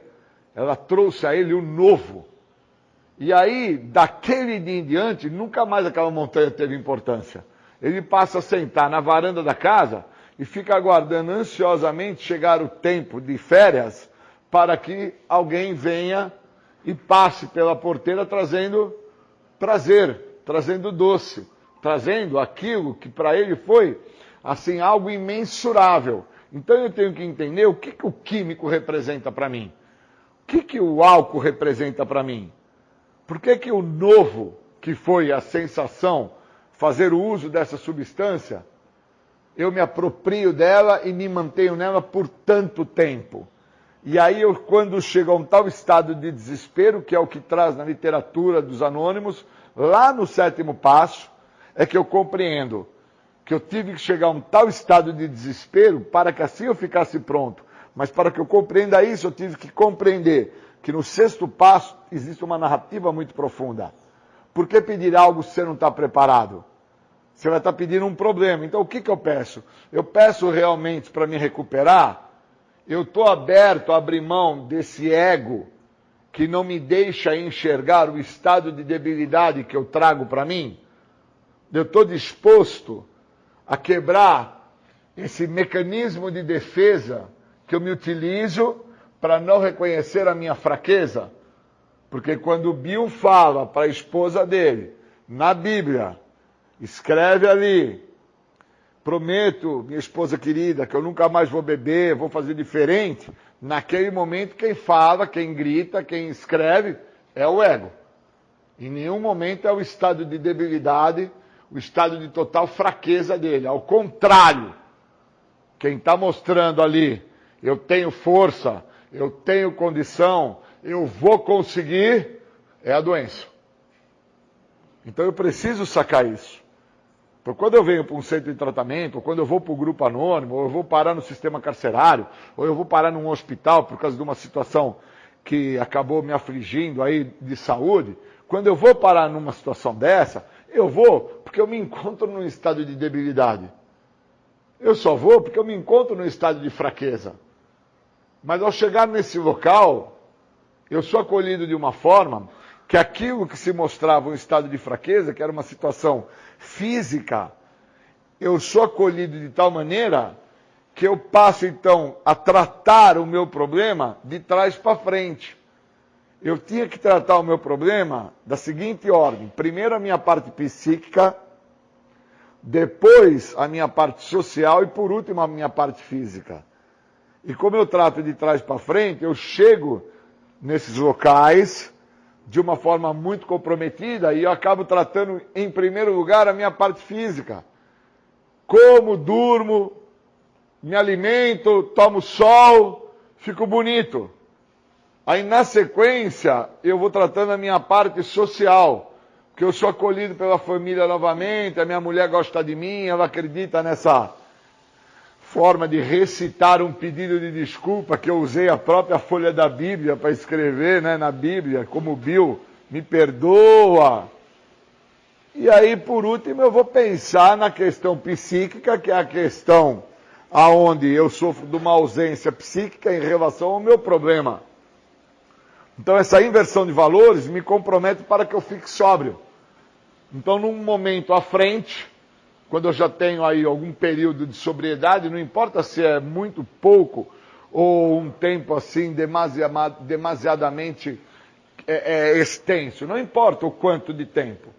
Ela trouxe a ele o novo. E aí, daquele dia em diante, nunca mais aquela montanha teve importância. Ele passa a sentar na varanda da casa e fica aguardando ansiosamente chegar o tempo de férias para que alguém venha e passe pela porteira trazendo prazer, trazendo doce, trazendo aquilo que para ele foi assim algo imensurável. Então eu tenho que entender o que o químico representa para mim. O que o álcool representa para mim? Por que o novo, que foi a sensação, fazer o uso dessa substância, eu me aproprio dela e me mantenho nela por tanto tempo? E aí, quando chego a um tal estado de desespero, que é o que traz na literatura dos anônimos, lá no 7º passo, é que eu compreendo que eu tive que chegar a um tal estado de desespero para que assim eu ficasse pronto. Mas para que eu compreenda isso, eu tive que compreender que no 6º passo existe uma narrativa muito profunda. Por que pedir algo se você não está preparado? Você vai estar pedindo um problema. Então o que eu peço? Eu peço realmente para me recuperar? Eu estou aberto a abrir mão desse ego que não me deixa enxergar o estado de debilidade que eu trago para mim? Eu estou disposto a quebrar esse mecanismo de defesa que eu me utilizo para não reconhecer a minha fraqueza? Porque quando Bill fala para a esposa dele, na Bíblia, escreve ali: prometo, minha esposa querida, que eu nunca mais vou beber, vou fazer diferente. Naquele momento, quem fala, quem grita, quem escreve, é o ego. Em nenhum momento é o estado de debilidade, o estado de total fraqueza dele. Ao contrário, quem está mostrando ali, eu tenho força, eu tenho condição, eu vou conseguir, é a doença. Então eu preciso sacar isso. Então, quando eu venho para um centro de tratamento, ou quando eu vou para o grupo anônimo, ou eu vou parar no sistema carcerário, ou eu vou parar num hospital por causa de uma situação que acabou me afligindo aí de saúde, quando eu vou parar numa situação dessa, eu vou porque eu me encontro num estado de debilidade. Eu só vou porque eu me encontro num estado de fraqueza. Mas ao chegar nesse local, eu sou acolhido de uma forma que aquilo que se mostrava um estado de fraqueza, que era uma situação física, eu sou acolhido de tal maneira que eu passo então a tratar o meu problema de trás para frente. Eu tinha que tratar o meu problema da seguinte ordem: primeiro a minha parte psíquica, depois a minha parte social e por último a minha parte física. E como eu trato de trás para frente, eu chego nesses locais de uma forma muito comprometida e eu acabo tratando em primeiro lugar a minha parte física. Como, durmo, me alimento, tomo sol, fico bonito. Aí na sequência eu vou tratando a minha parte social, porque eu sou acolhido pela família novamente, a minha mulher gosta de mim, ela acredita nessa forma de recitar um pedido de desculpa, que eu usei a própria folha da Bíblia para escrever, né, na Bíblia, como Bill, me perdoa. E aí, por último, eu vou pensar na questão psíquica, que é a questão aonde eu sofro de uma ausência psíquica em relação ao meu problema. Então, essa inversão de valores me compromete para que eu fique sóbrio. Então, num momento à frente, quando eu já tenho aí algum período de sobriedade, não importa se é muito pouco ou um tempo assim demasiadamente extenso. Não importa o quanto de tempo.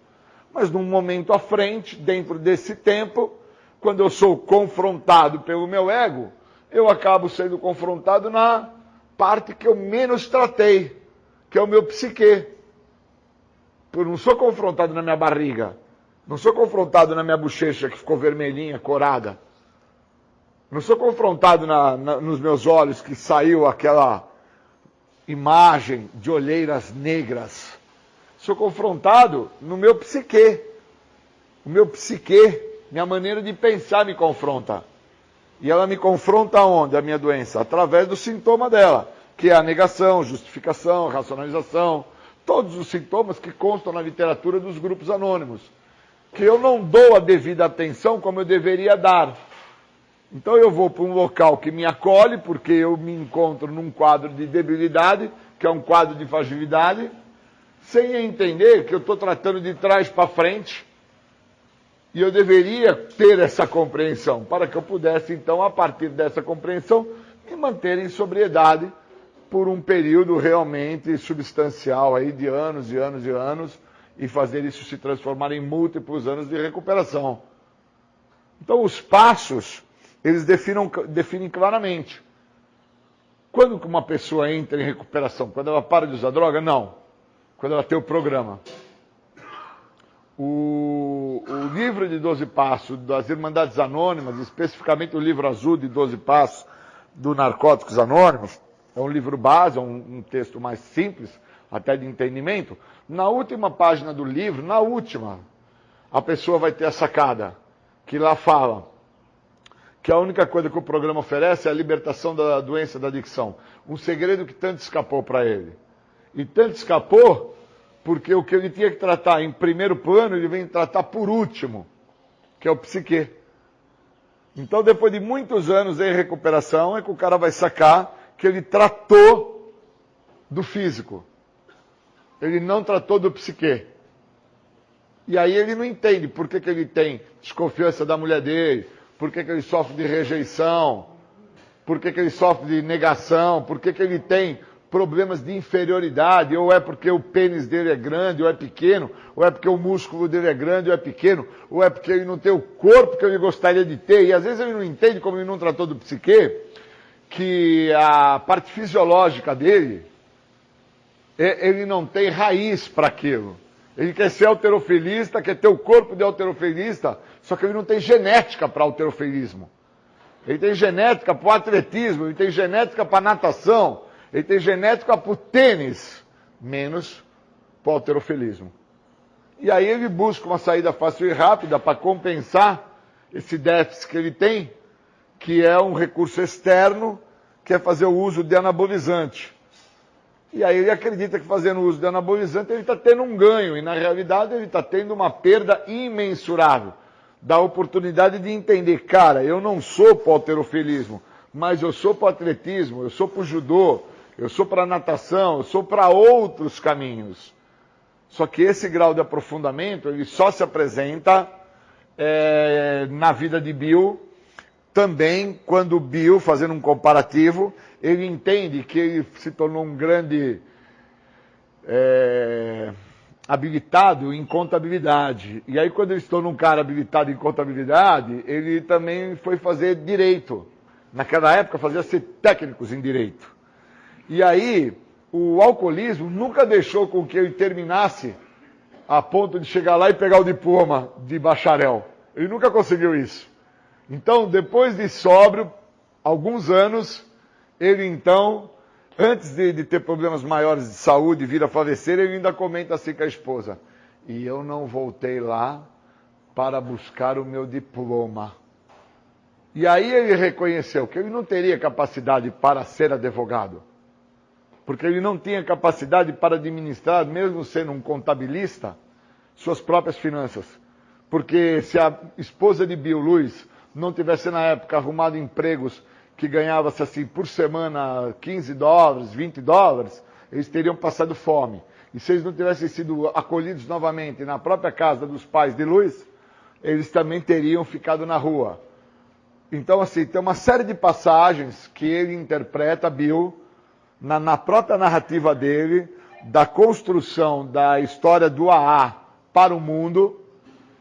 Mas num momento à frente, dentro desse tempo, quando eu sou confrontado pelo meu ego, eu acabo sendo confrontado na parte que eu menos tratei, que é o meu psique. Eu não sou confrontado na minha barriga, não sou confrontado na minha bochecha que ficou vermelhinha, corada. Não sou confrontado nos meus olhos que saiu aquela imagem de olheiras negras. Sou confrontado no meu psique. O meu psique, minha maneira de pensar me confronta. E ela me confronta onde? A minha doença? Através do sintoma dela, que é a negação, justificação, racionalização, todos os sintomas que constam na literatura dos grupos anônimos, que eu não dou a devida atenção como eu deveria dar. Então eu vou para um local que me acolhe, porque eu me encontro num quadro de debilidade, que é um quadro de fragilidade, sem entender que eu estou tratando de trás para frente, e eu deveria ter essa compreensão, para que eu pudesse, então, a partir dessa compreensão, me manter em sobriedade por um período realmente substancial aí de anos e anos e anos, e fazer isso se transformar em múltiplos anos de recuperação. Então, os passos, eles definem claramente. Quando que uma pessoa entra em recuperação? Quando ela para de usar droga? Não. Quando ela tem o programa. O livro de 12 Passos das Irmandades Anônimas, especificamente o livro azul de 12 Passos do Narcóticos Anônimos, é um livro base, é um texto mais simples, até de entendimento. Na última página do livro, na última, a pessoa vai ter a sacada, que lá fala que a única coisa que o programa oferece é a libertação da doença da adicção. Um segredo que tanto escapou para ele. E tanto escapou porque o que ele tinha que tratar em primeiro plano, ele vem tratar por último, que é o psique. Então, depois de muitos anos em recuperação, é que o cara vai sacar que ele tratou do físico. Ele não tratou do psique. E aí ele não entende por que ele tem desconfiança da mulher dele, por que ele sofre de rejeição, por que ele sofre de negação, por que ele tem problemas de inferioridade, ou é porque o pênis dele é grande ou é pequeno, ou é porque o músculo dele é grande ou é pequeno, ou é porque ele não tem o corpo que ele gostaria de ter, e às vezes ele não entende, como ele não tratou do psique, que a parte fisiológica dele, ele não tem raiz para aquilo. Ele quer ser halterofilista, quer ter o corpo de halterofilista, só que ele não tem genética para halterofilismo. Ele tem genética para o atletismo, ele tem genética para natação, ele tem genética para o tênis, menos para o halterofilismo. E aí ele busca uma saída fácil e rápida para compensar esse déficit que ele tem, que é um recurso externo, que é fazer o uso de anabolizante. E aí ele acredita que fazendo uso de anabolizante ele está tendo um ganho, e na realidade ele está tendo uma perda imensurável da oportunidade de entender, cara, eu não sou para o halterofilismo, mas eu sou para o atletismo, eu sou para o judô, eu sou para a natação, eu sou para outros caminhos. Só que esse grau de aprofundamento, ele só se apresenta na vida de Bill, também quando Bill, fazendo um comparativo, ele entende que ele se tornou um grande habilitado em contabilidade. E aí quando ele se tornou um cara habilitado em contabilidade, ele também foi fazer direito. Naquela época fazia-se técnicos em direito. E aí o alcoolismo nunca deixou com que ele terminasse a ponto de chegar lá e pegar o diploma de bacharel. Ele nunca conseguiu isso. Então, depois de sóbrio, alguns anos, ele então, antes de ter problemas maiores de saúde e vir a falecer, ele ainda comenta assim com a esposa: e eu não voltei lá para buscar o meu diploma. E aí ele reconheceu que ele não teria capacidade para ser advogado, porque ele não tinha capacidade para administrar, mesmo sendo um contabilista, suas próprias finanças. Porque se a esposa de Bill Lewis não tivesse na época arrumado empregos que ganhava-se assim por semana $15, $20, eles teriam passado fome. E se eles não tivessem sido acolhidos novamente na própria casa dos pais de Lewis, eles também teriam ficado na rua. Então, assim, tem uma série de passagens que ele interpreta, Bill, na própria narrativa dele, da construção da história do AA para o mundo,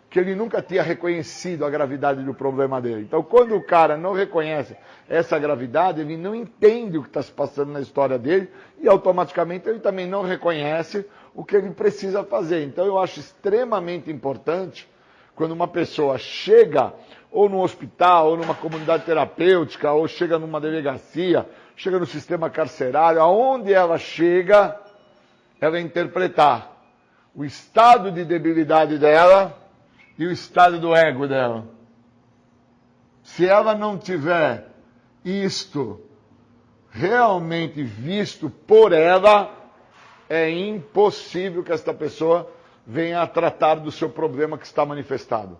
que ele nunca tinha reconhecido a gravidade do problema dele. Então, quando o cara não reconhece essa gravidade, ele não entende o que está se passando na história dele e, automaticamente, ele também não reconhece o que ele precisa fazer. Então, eu acho extremamente importante, quando uma pessoa chega ou no hospital, ou numa comunidade terapêutica, ou chega numa delegacia, chega no sistema carcerário, aonde ela chega, ela interpretar o estado de debilidade dela e o estado do ego dela. Se ela não tiver isto realmente visto por ela, é impossível que esta pessoa venha a tratar do seu problema que está manifestado.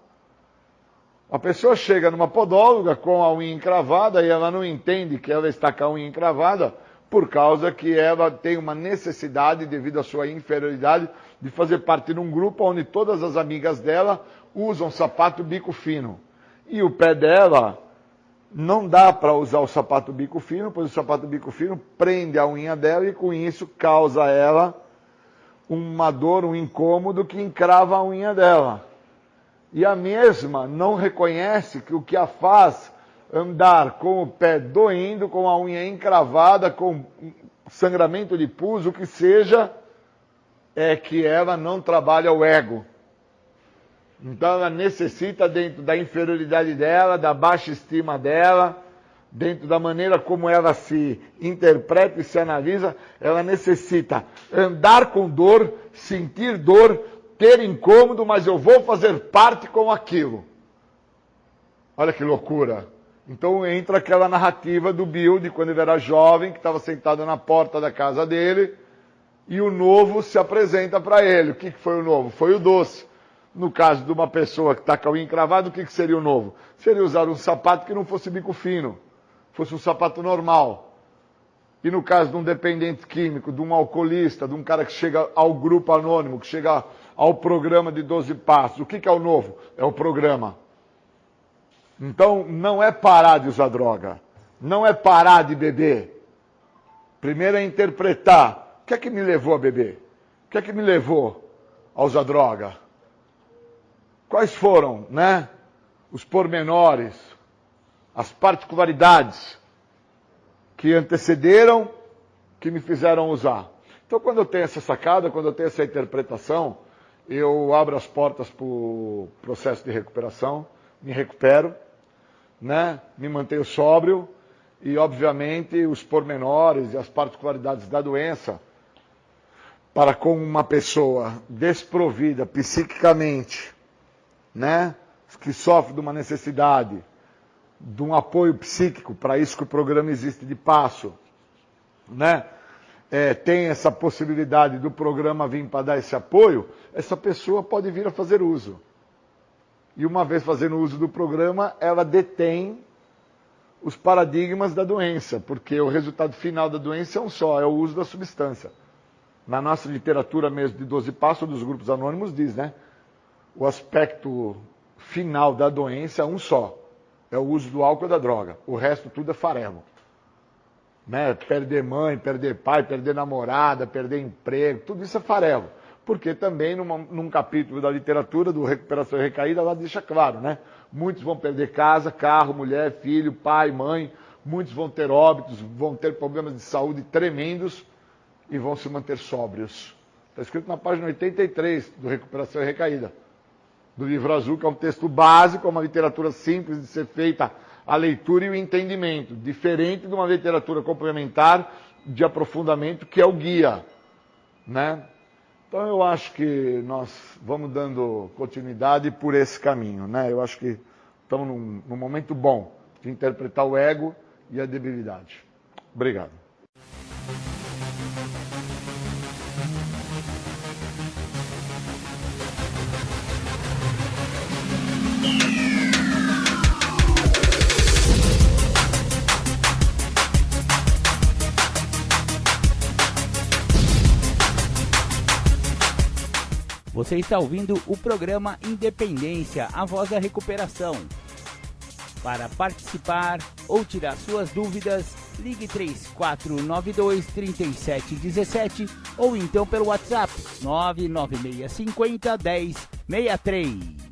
A pessoa chega numa podóloga com a unha encravada e ela não entende que ela está com a unha encravada por causa que ela tem uma necessidade, devido à sua inferioridade, de fazer parte de um grupo onde todas as amigas dela usam sapato bico fino. E o pé dela não dá para usar o sapato bico fino, pois o sapato bico fino prende a unha dela e com isso causa a ela uma dor, um incômodo que encrava a unha dela. E a mesma não reconhece que o que a faz andar com o pé doendo, com a unha encravada, com sangramento de pus, o que seja, é que ela não trabalha o ego. Então ela necessita, dentro da inferioridade dela, da baixa estima dela, dentro da maneira como ela se interpreta e se analisa, ela necessita andar com dor, sentir dor, ter incômodo, mas eu vou fazer parte com aquilo. Olha que loucura. Então entra aquela narrativa do Bill, de quando ele era jovem, que estava sentado na porta da casa dele, e o novo se apresenta para ele. O que foi o novo? Foi o doce. No caso de uma pessoa que está com a unha encravada, o que seria o novo? Seria usar um sapato que não fosse bico fino, fosse um sapato normal. E no caso de um dependente químico, de um alcoolista, de um cara que chega ao grupo anônimo, que chega ao programa de 12 passos, o que é o novo? É o programa. Então, não é parar de usar droga, não é parar de beber. Primeiro é interpretar, o que é que me levou a beber? O que é que me levou a usar droga? Quais foram, os pormenores, as particularidades que antecederam, que me fizeram usar. Então, quando eu tenho essa sacada, quando eu tenho essa interpretação, eu abro as portas para o processo de recuperação, me recupero, me mantenho sóbrio e, obviamente, os pormenores e as particularidades da doença, para com uma pessoa desprovida psiquicamente, que sofre de uma necessidade, de um apoio psíquico, para isso que o programa existe de passo, tem essa possibilidade do programa vir para dar esse apoio, essa pessoa pode vir a fazer uso. E uma vez fazendo uso do programa, ela detém os paradigmas da doença, porque o resultado final da doença é um só, é o uso da substância. Na nossa literatura mesmo de 12 passos dos grupos anônimos diz, o aspecto final da doença é um só, é o uso do álcool e da droga. O resto tudo é farelo. Perder mãe, perder pai, perder namorada, perder emprego, tudo isso é farelo. Porque também num capítulo da literatura do Recuperação e Recaída, ela deixa claro, muitos vão perder casa, carro, mulher, filho, pai, mãe, muitos vão ter óbitos, vão ter problemas de saúde tremendos e vão se manter sóbrios. Está escrito na página 83 do Recuperação e Recaída, do livro azul, que é um texto básico, uma literatura simples de ser feita a leitura e o entendimento, diferente de uma literatura complementar de aprofundamento, que é o guia, Então eu acho que nós vamos dando continuidade por esse caminho, Eu acho que estamos num momento bom de interpretar o ego e a debilidade. Obrigado. Você está ouvindo o programa Independência, a voz da recuperação. Para participar ou tirar suas dúvidas, ligue 3492-3717 ou então pelo WhatsApp 99650-1063.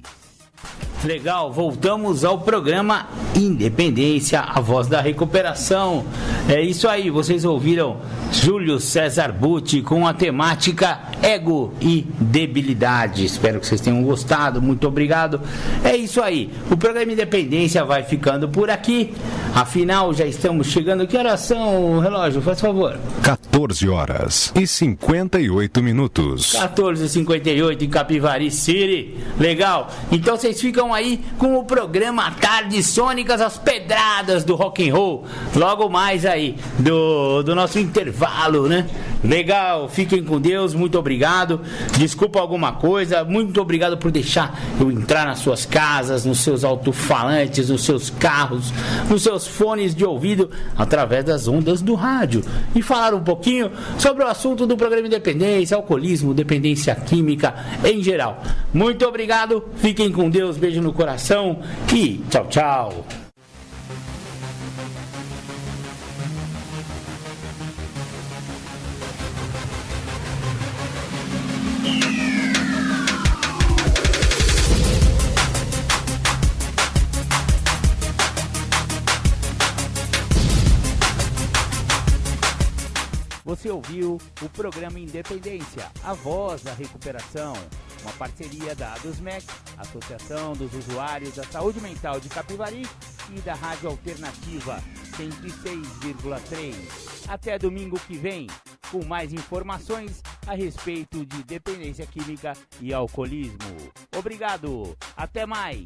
Legal, voltamos ao programa Independência, a voz da recuperação. É isso aí, vocês ouviram Júlio César Butti com a temática ego e debilidade. Espero que vocês tenham gostado, muito obrigado. É isso aí, o programa Independência vai ficando por aqui. Afinal, já estamos chegando. Que horas são, relógio? Faz favor. 14h58. 14h58 em Capivari City. Legal. Então vocês ficam aí com o programa Tardes Sônicas, as pedradas do rock and roll. Logo mais aí do nosso intervalo, né? Legal. Fiquem com Deus. Muito obrigado. Desculpa alguma coisa. Muito obrigado por deixar eu entrar nas suas casas, nos seus alto-falantes, nos seus carros, nos seus fones de ouvido, através das ondas do rádio, e falar um pouquinho sobre o assunto do programa Independência, alcoolismo, dependência química em geral. Muito obrigado, fiquem com Deus, beijo no coração e tchau, tchau. Você ouviu o programa Independência, a voz da recuperação, uma parceria da ADUSMEC, Associação dos Usuários da Saúde Mental de Capivari, e da Rádio Alternativa 106,3. Até domingo que vem, com mais informações a respeito de dependência química e alcoolismo. Obrigado, até mais!